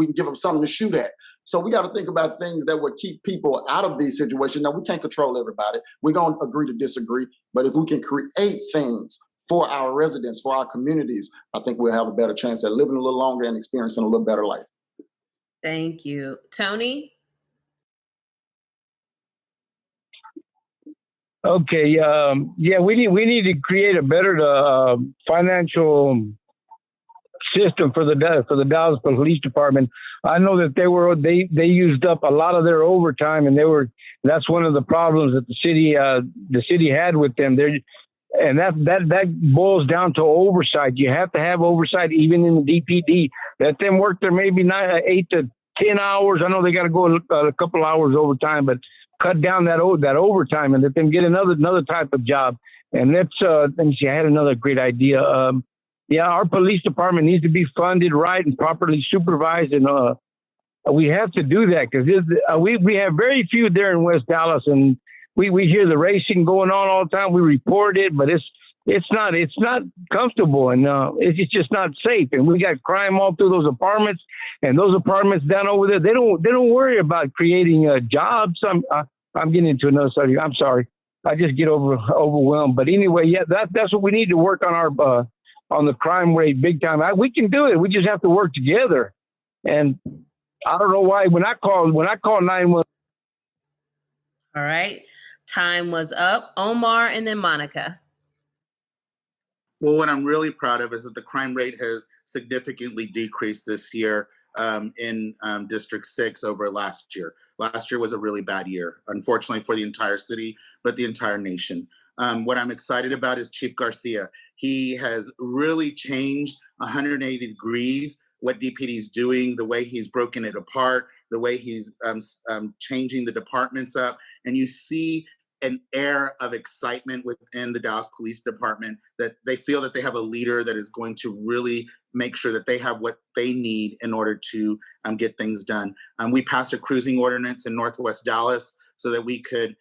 can give them something to shoot at. So we got to think about things that would keep people out of these situations. Now, we can't control everybody. We're going to agree to disagree. But if we can create things for our residents, for our communities, I think we'll have a better chance at living a little longer and experiencing a little better life. Thank you. Tony? Okay. Yeah, we need to create a better financial system for the Dallas Police Department. I know that they used up a lot of their overtime, and that's one of the problems that the city had with them. And that boils down to oversight. You have to have oversight even in the DPD. Let them work their maybe 8 to 10 hours. I know they got to go a couple hours overtime, but cut down that overtime and let them get another type of job. And let me see, I had another great idea. Yeah, our police department needs to be funded right and properly supervised, and we have to do that because we have very few there in West Dallas, and we hear the racing going on all the time. We report it, but it's not comfortable, and it's just not safe. And we got crime all through those apartments, and those apartments down over there, they don't worry about creating jobs. I'm getting into another subject. I'm sorry. I just get overwhelmed. But anyway, yeah, that's what we need to work on on the crime rate big time. We can do it. We just have to work together. And I don't know why when I call 911. All right. Time was up. Omar and then Monica. Well, what I'm really proud of is that the crime rate has significantly decreased this year in District 6 over last year. Last year was a really bad year, unfortunately, for the entire city, but the entire nation. What I'm excited about is Chief Garcia. He has really changed 180 degrees what DPD is doing, the way he's broken it apart, the way he's changing the departments up. And you see an air of excitement within the Dallas Police Department, that they feel that they have a leader that is going to really make sure that they have what they need in order to get things done. We passed a cruising ordinance in Northwest Dallas so that we could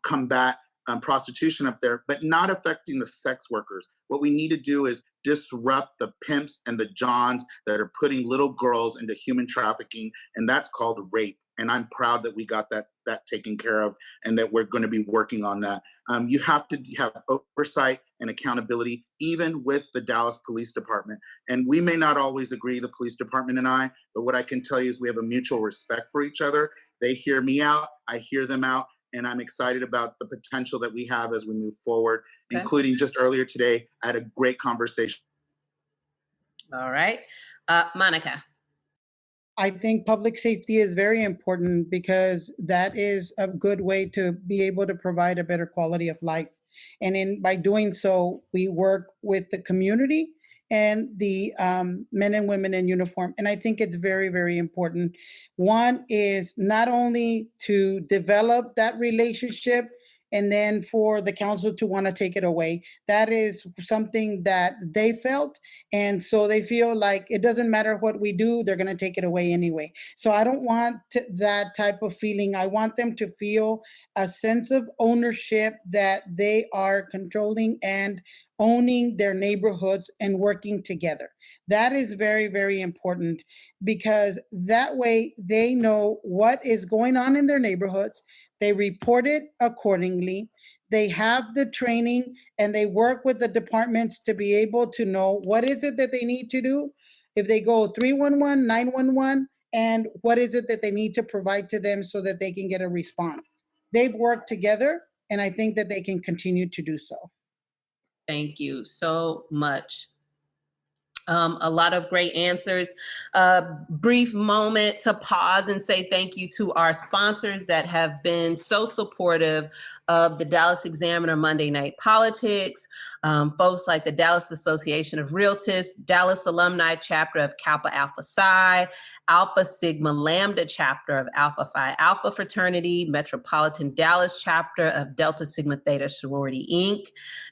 combat prostitution up there, but not affecting the sex workers. What we need to do is disrupt the pimps and the johns that are putting little girls into human trafficking, and that's called rape. And I'm proud that we got that taken care of, and that we're going to be working on that. You have to have oversight and accountability, even with the Dallas Police Department. And we may not always agree, the police department and I, but what I can tell you is we have a mutual respect for each other. They hear me out, I hear them out, and I'm excited about the potential that we have as we move forward, including just earlier today, I had a great conversation. All right. Monica. I think public safety is very important because that is a good way to be able to provide a better quality of life. And by doing so, we work with the community and the men and women in uniform. And I think it's very, very important. One is not only to develop that relationship and then for the council to want to take it away. That is something that they felt, and so they feel like it doesn't matter what we do, they're going to take it away anyway. So I don't want that type of feeling. I want them to feel a sense of ownership, that they are controlling and owning their neighborhoods and working together. That is very, very important, because that way they know what is going on in their neighborhoods. They report it accordingly. They have the training, and they work with the departments to be able to know what is it that they need to do. If they go 311, 911, and what is it that they need to provide to them so that they can get a response. They've worked together, and I think that they can continue to do so. Thank you so much. A lot of great answers. Brief moment to pause and say thank you to our sponsors that have been so supportive of the Dallas Examiner Monday Night Politics, folks like the Dallas Association of Realtists, Dallas Alumni Chapter of Kappa Alpha Psi, Alpha Sigma Lambda Chapter of Alpha Phi Alpha Fraternity, Metropolitan Dallas Chapter of Delta Sigma Theta Sorority Inc.,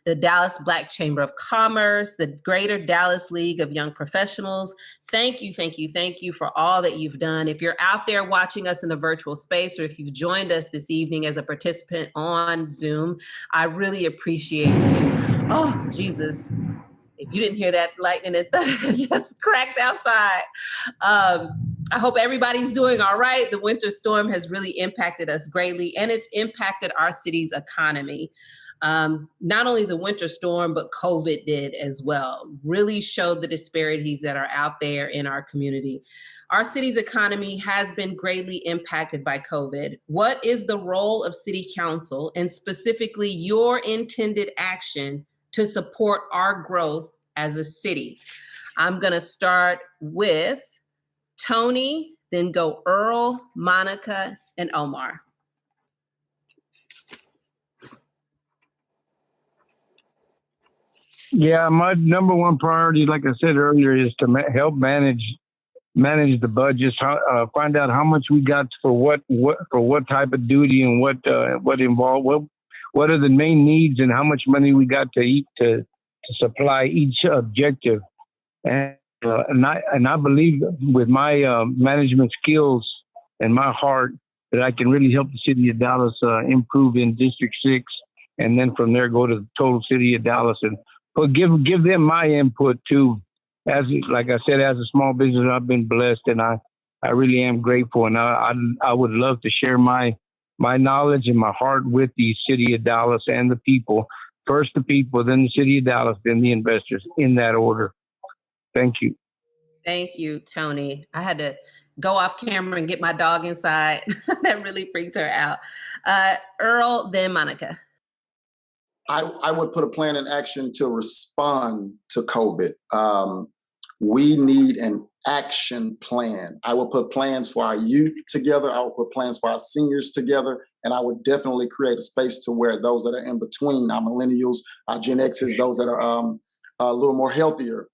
the Dallas Black Chamber of Commerce, the Greater Dallas League of Young Professionals. Thank you, thank you, thank you for all that you've done. If you're out there watching us in the virtual space, or if you've joined us this evening as a participant on Zoom, I really appreciate you. Oh, Jesus. If you didn't hear that lightning and thunder just cracked outside. I hope everybody's doing all right. The winter storm has really impacted us greatly, and it's impacted our city's economy. Not only the winter storm, but COVID did as well. Really showed the disparities that are out there in our community. Our city's economy has been greatly impacted by COVID. What is the role of City Council, and specifically your intended action to support our growth as a city? I'm going to start with Tony, then go Earl, Monica, and Omar. Yeah, my number one priority, like I said earlier, is to help manage the budgets. Find out how much we got for what type of duty, and what involved. What are the main needs, and how much money we got to supply each objective. And I believe with my management skills and my heart that I can really help the city of Dallas improve in District 6, and then from there go to the total city of Dallas, and give them my input too. Like I said, as a small business, I've been blessed, and I really am grateful, and I would love to share my knowledge and my heart with the city of Dallas and the people. First the people, then the city of Dallas, then the investors, in that order. Thank you. Thank you, Tony. I had to go off camera and get my dog inside. That really freaked her out. Earl, then Monica. I would put a plan in action to respond to COVID. We need an action plan. I will put plans for our youth together. I will put plans for our seniors together. And I would definitely create a space to where those that are in between, our millennials, our Gen X's, those that are a little more healthier,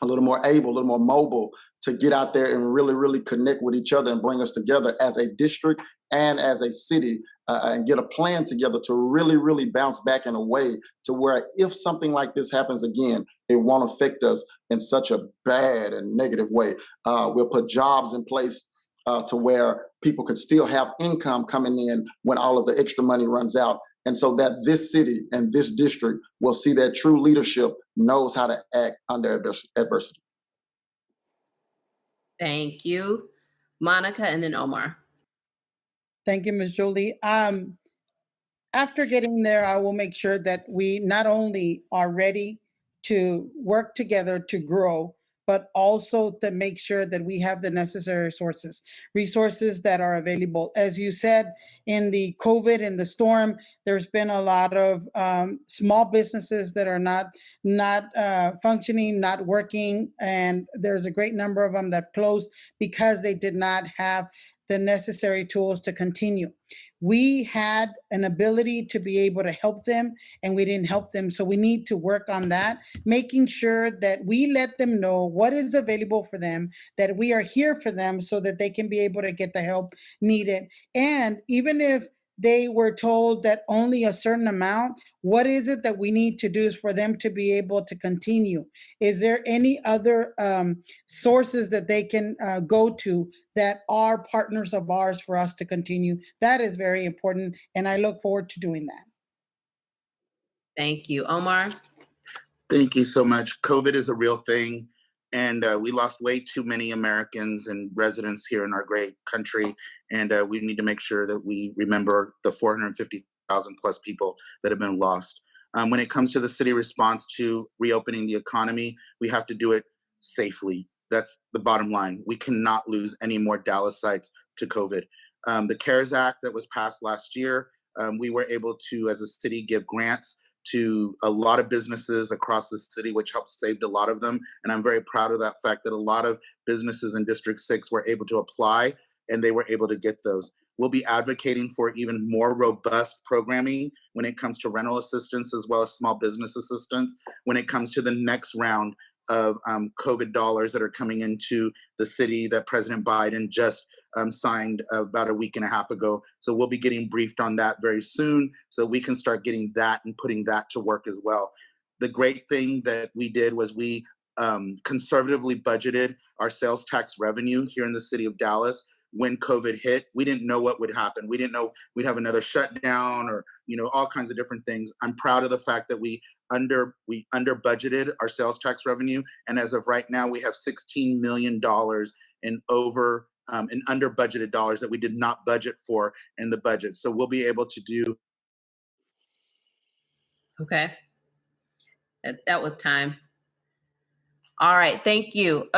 a little more able, a little more mobile, to get out there and really, really connect with each other and bring us together as a district and as a city, and get a plan together to really, really bounce back in a way to where if something like this happens again, it won't affect us in such a bad and negative way. We'll put jobs in place to where people could still have income coming in when all of the extra money runs out. And so that this city and this district will see that true leadership knows how to act under adversity. Thank you. Monica, and then Omar. Thank you, Ms. Jolie. After getting there, I will make sure that we not only are ready to work together to grow, but also to make sure that we have the necessary resources that are available. As you said, in the COVID and the storm, there's been a lot of small businesses that are not functioning, not working, and there's a great number of them that closed because they did not have the necessary tools to continue. We had an ability to be able to help them, and we didn't help them. So we need to work on that, making sure that we let them know what is available for them, that we are here for them so that they can be able to get the help needed. And even if they were told that only a certain amount. What is it that we need to do for them to be able to continue? Is there any other sources that they can go to that are partners of ours for us to continue? That is very important, and I look forward to doing that. Thank you. Omar? Thank you so much. COVID is a real thing, and we lost way too many Americans and residents here in our great country, and we need to make sure that we remember the 450,000 plus people that have been lost. When it comes to the city response to reopening the economy, we have to do it safely. That's the bottom line. We cannot lose any more Dallasites to COVID. The CARES Act that was passed last year, we were able to, as a city, give grants to a lot of businesses across the city, which helped saved a lot of them. And I'm very proud of that fact that a lot of businesses in District 6 were able to apply and they were able to get those. We'll be advocating for even more robust programming when it comes to rental assistance as well as small business assistance when it comes to the next round of COVID dollars that are coming into the city that President Biden just signed about a week and a half ago. So we'll be getting briefed on that very soon so we can start getting that and putting that to work as well. The great thing that we did was we conservatively budgeted our sales tax revenue here in the city of Dallas. When COVID hit, we didn't know what would happen. We didn't know we'd have another shutdown or, all kinds of different things. I'm proud of the fact that we under budgeted our sales tax revenue. And as of right now, we have $16 million in under budgeted dollars that we did not budget for in the budget. So we'll be able to do. Okay. That was time. All right, thank you.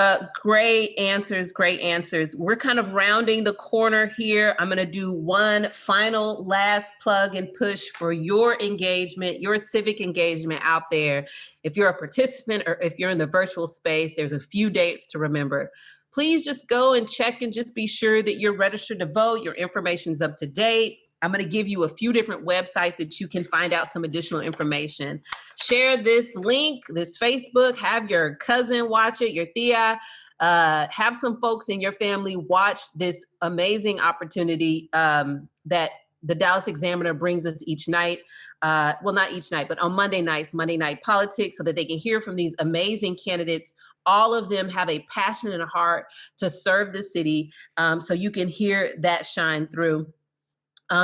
Great answers, great answers. We're kind of rounding the corner here. I'm gonna do one final last plug and push for your engagement, your civic engagement out there. If you're a participant or if you're in the virtual space, there's a few dates to remember. Please just go and check and just be sure that you're registered to vote, your information's up to date. I'm going to give you a few different websites that you can find out some additional information. Share this link, this Facebook, have your cousin watch it, your tia, have some folks in your family watch this amazing opportunity that the Dallas Examiner brings us each night. Well, not each night, but on Monday nights, Monday Night Politics, so that they can hear from these amazing candidates. All of them have a passion and a heart to serve the city, so you can hear that shine through.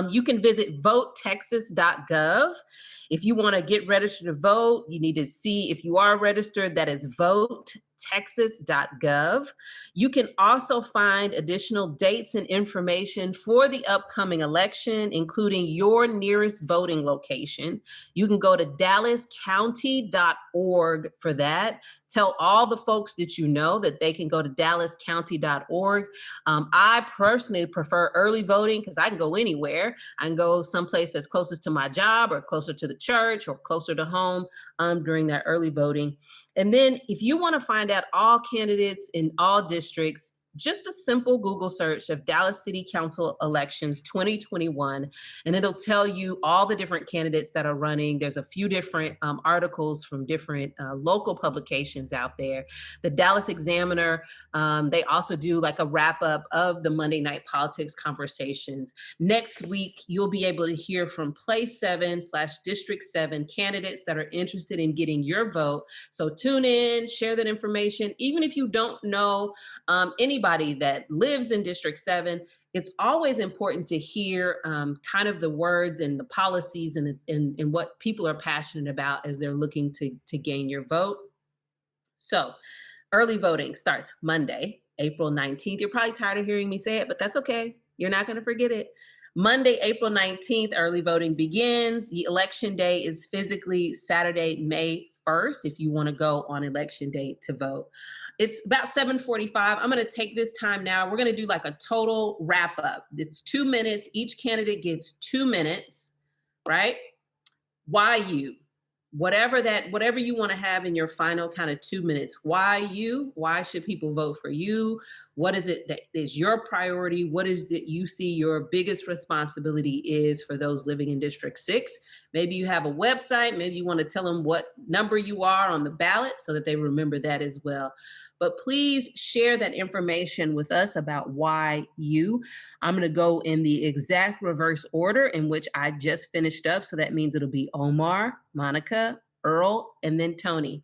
You can visit votetexas.gov. If you want to get registered to vote, you need to see if you are registered. That is votetexas.gov. You can also find additional dates and information for the upcoming election, including your nearest voting location. You can go to dallascounty.org for that. Tell all the folks that you know that they can go to dallascounty.org. I personally prefer early voting because I can go anywhere. I can go someplace that's closest to my job or closer to the church or closer to home during that early voting. And then if you want to find out all candidates in all districts, just a simple Google search of Dallas City Council elections 2021, and it'll tell you all the different candidates that are running. There's a few different articles from different local publications out there. The Dallas Examiner, they also do like a wrap up of the Monday Night Politics conversations. Next week, you'll be able to hear from Place 7/District 7 candidates that are interested in getting your vote. So tune in, share that information. Even if you don't know anybody that lives in District 7, it's always important to hear kind of the words and the policies and what people are passionate about as they're looking to gain your vote. So early voting starts Monday, April 19th. You're probably tired of hearing me say it, but that's okay. You're not going to forget it. Monday, April 19th, early voting begins. The election day is physically Saturday, May 1st, if you want to go on election day to vote. It's about 7:45. I'm going to take this time now. We're going to do like a total wrap up. It's 2 minutes. Each candidate gets 2 minutes, right? Why you? Whatever you want to have in your final kind of 2 minutes. Why you? Why should people vote for you? What is it that is your priority? What is it you see your biggest responsibility is for those living in District 6? Maybe you have a website. Maybe you want to tell them what number you are on the ballot so that they remember that as well. but please share that information with us about why you. I'm going to go in the exact reverse order in which I just finished up. So that means it'll be Omar, Monica, Earl, and then Tony.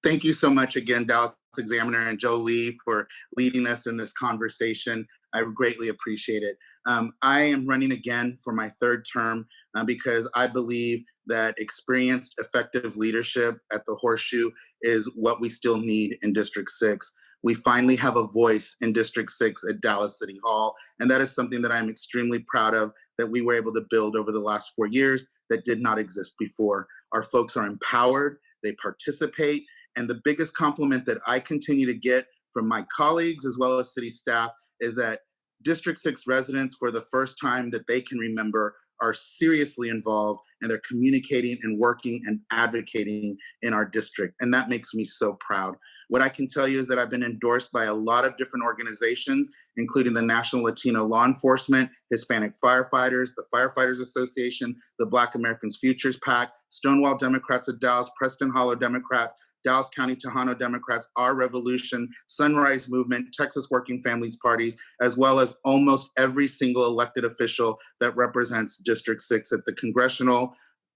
Thank you so much again, Dallas Examiner and Jolie, for leading us in this conversation. I greatly appreciate it. I am running again for my third term because I believe that experienced, effective leadership at the Horseshoe is what we still need in District 6. We finally have a voice in District 6 at Dallas City Hall, and that is something that I'm extremely proud of that we were able to build over the last 4 years that did not exist before. Our folks are empowered, they participate, and the biggest compliment that I continue to get from my colleagues as well as city staff is that District 6 residents, for the first time that they can remember, are seriously involved and they're communicating and working and advocating in our district. And that makes me so proud. What I can tell you is that I've been endorsed by a lot of different organizations, including the National Latino Law Enforcement, Hispanic Firefighters, the Firefighters Association, the Black Americans Futures PAC, Stonewall Democrats of Dallas, Preston Hollow Democrats, Dallas County Tejano Democrats, Our Revolution, Sunrise Movement, Texas Working Families Parties, as well as almost every single elected official that represents District 6 at the congressional,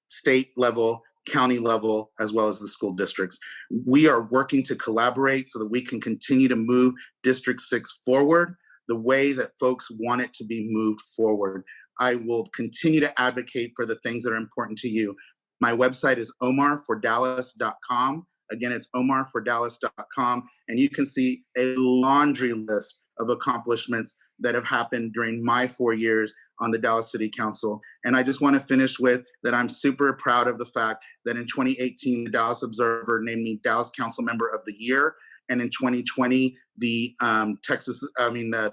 state level, county level, as well as the school districts. We are working to collaborate so that we can continue to move District 6 forward the way that folks want it to be moved forward. I will continue to advocate for the things that are important to you. My website is omarfordallas.com. Again, it's omarfordallas.com, and you can see a laundry list of accomplishments that have happened during my 4 years on the Dallas City Council. And I just want to finish with that I'm super proud of the fact that in 2018, the Dallas Observer named me Dallas Council Member of the Year. And in 2020, the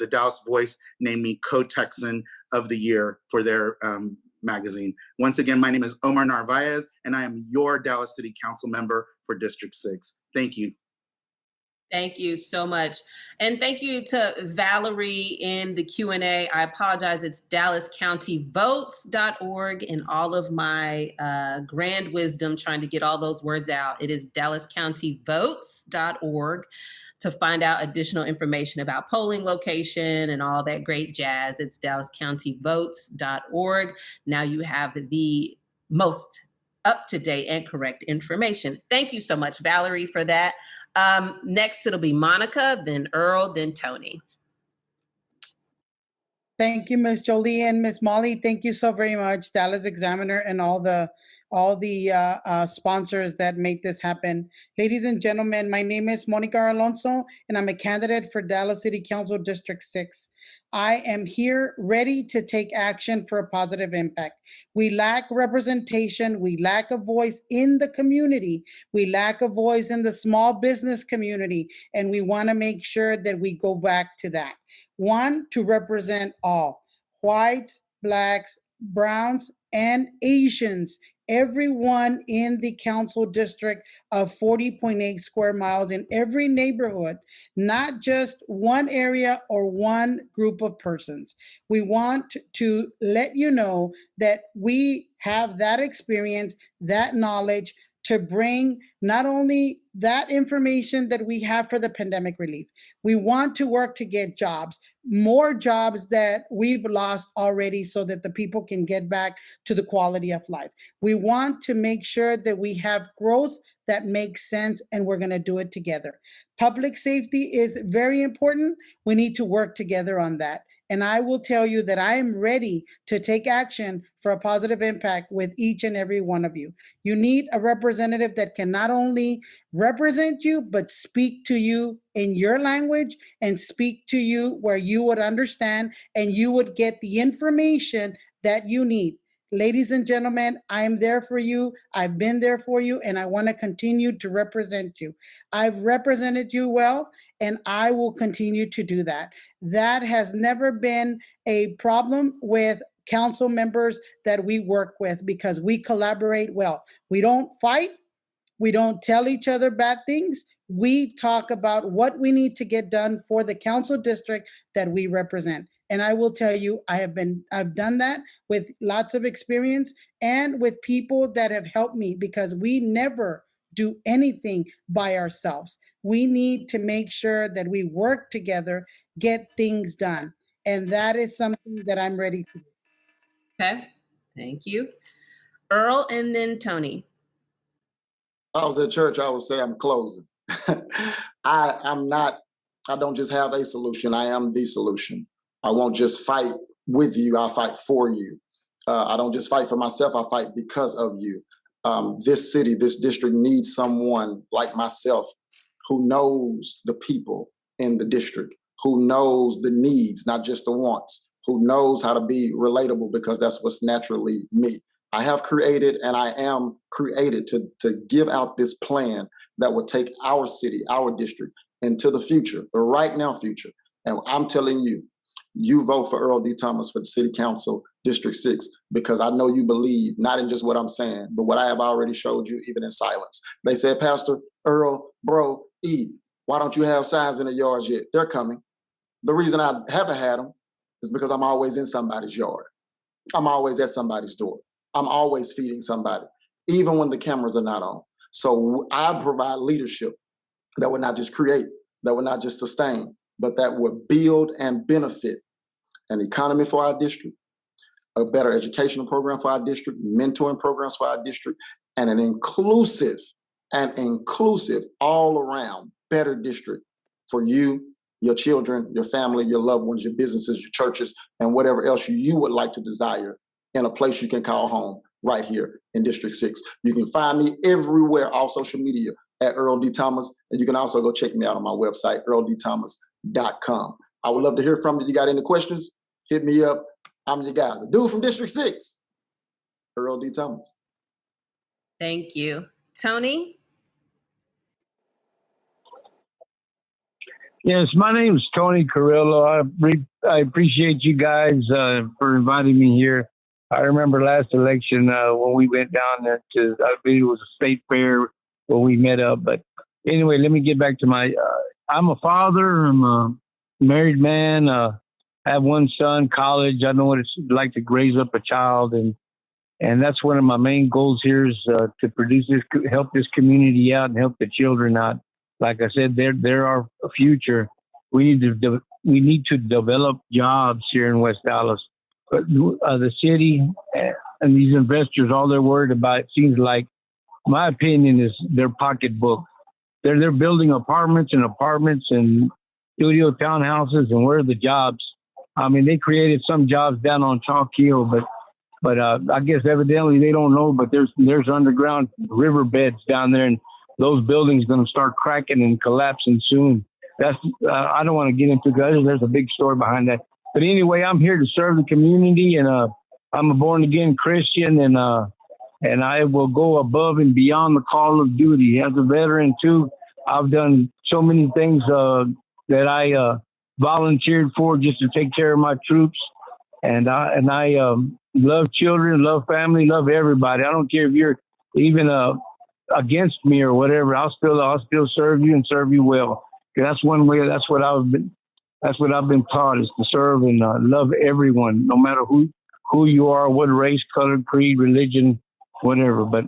Dallas Voice named me Co-Texan of the Year for their magazine. Once again, my name is Omar Narvaez, and I am your Dallas City Council member for District 6. Thank you. Thank you so much. And thank you to Valerie in the Q&A. I apologize. It's DallasCountyVotes.org, and all of my grand wisdom trying to get all those words out. It is DallasCountyVotes.org to find out additional information about polling location and all that great jazz. It's DallasCountyVotes.org. Now you have the most up-to-date and correct information. Thank you so much, Valerie, for that. Next, it'll be Monica, then Earl, then Tony. Thank you, Ms. Jolie and Ms. Molly. Thank you so very much, Dallas Examiner, and all the sponsors that make this happen. Ladies and gentlemen, my name is Monica Alonso, and I'm a candidate for Dallas City Council District 6. I am here ready to take action for a positive impact. We lack representation. We lack a voice in the community. We lack a voice in the small business community, and we want to make sure that we go back to that. One, to represent all, whites, blacks, browns, and Asians, everyone in the council district of 40.8 square miles in every neighborhood, not just one area or one group of persons. We want to let you know that we have that experience, that knowledge to bring not only that information that we have for the pandemic relief. We want to work to get jobs, more jobs that we've lost already so that the people can get back to the quality of life. We want to make sure that we have growth that makes sense, and we're going to do it together. Public safety is very important. We need to work together on that. And I will tell you that I am ready to take action for a positive impact with each and every one of you. You need a representative that can not only represent you, but speak to you in your language and speak to you where you would understand and you would get the information that you need. Ladies and gentlemen, I am there for you. I've been there for you, and I want to continue to represent you. I've represented you well, and I will continue to do that. That has never been a problem with council members that we work with because we collaborate well. We don't fight. We don't tell each other bad things. We talk about what we need to get done for the council district that we represent. And I will tell you, I've done that with lots of experience and with people that have helped me because we never do anything by ourselves. We need to make sure that we work together, get things done. And that is something that I'm ready to do. Okay, thank you. Earl and then Tony. I was at church, I would say I'm closing. I don't just have a solution, I am the solution. I won't just fight with you, I'll fight for you. I don't just fight for myself, I fight because of you. This city, this district needs someone like myself who knows the people in the district, who knows the needs, not just the wants, who knows how to be relatable, because that's what's naturally me. I have created and I am created to give out this plan that would take our city, our district into the future, the right now future. And I'm telling you, you vote for Earl D. Thomas for the City Council, District 6, because I know you believe not in just what I'm saying, but what I have already showed you, even in silence. They said, Pastor Earl, bro, E, why don't you have signs in the yards yet? They're coming. The reason I haven't had them is because I'm always in somebody's yard. I'm always at somebody's door. I'm always feeding somebody, even when the cameras are not on. So I provide leadership that would not just create, that would not just sustain, but that would build and benefit an economy for our district, a better educational program for our district, mentoring programs for our district, and an inclusive all around better district for you, your children, your family, your loved ones, your businesses, your churches, and whatever else you would like to desire in a place you can call home right here in District 6. You can find me everywhere, all social media at Earl D. Thomas, and you can also go check me out on my website, earldthomas.com. I would love to hear from you. You got any questions? Hit me up. I'm your guy. The dude from District 6, Earl D. Thomas. Thank you. Tony? Yes, my name is Tony Carrillo. I appreciate you guys for inviting me here. I remember last election when we went down there to, I believe it was a state fair where we met up. But anyway, let me get back to my, I'm a father. I'm a married man. I have one son, college. I know what it's like to raise up a child. And that's one of my main goals here is to produce this, help this community out and help the children out. Like I said, they're our future. We need to develop jobs here in West Dallas. But the city and these investors, all they're worried about, it seems like, my opinion, is their pocketbook. They're building apartments and studio townhouses, and where are the jobs? I mean, they created some jobs down on Chalk Hill, but I guess evidently they don't know. But there's underground riverbeds down there, and those buildings going to start cracking and collapsing soon. That's I don't want to get into that. There's a big story behind that. But anyway, I'm here to serve the community, and I'm a born again Christian, and I will go above and beyond the call of duty. As a veteran too, I've done so many things that I volunteered for just to take care of my troops, and I love children, love family, love everybody. I don't care if you're even against me or whatever. I'll still serve you and serve you well. That's one way. That's what I've been taught, is to serve and love everyone, no matter who you are, what race, color, creed, religion, whatever. But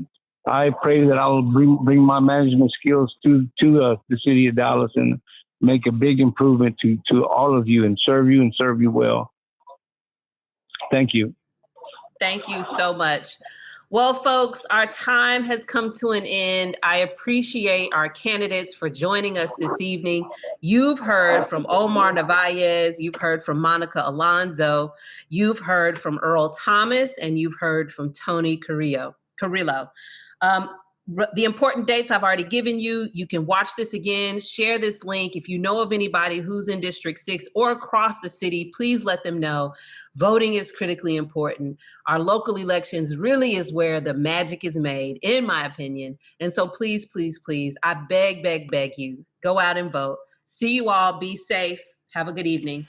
I pray that I'll bring my management skills to the city of Dallas and make a big improvement to all of you and serve you well. Thank you. Thank you so much. Well, folks, our time has come to an end. I appreciate our candidates for joining us this evening. You've heard from Omar Narvaez, you've heard from Monica Alonso, you've heard from Earl Thomas, and you've heard from Tony Carrillo. The important dates I've already given you. You can watch this again, share this link. If you know of anybody who's in District 6 or across the city, please let them know. Voting is critically important. Our local elections really is where the magic is made, in my opinion. And so please, please, please, I beg you, go out and vote. See you all. Be safe. Have a good evening.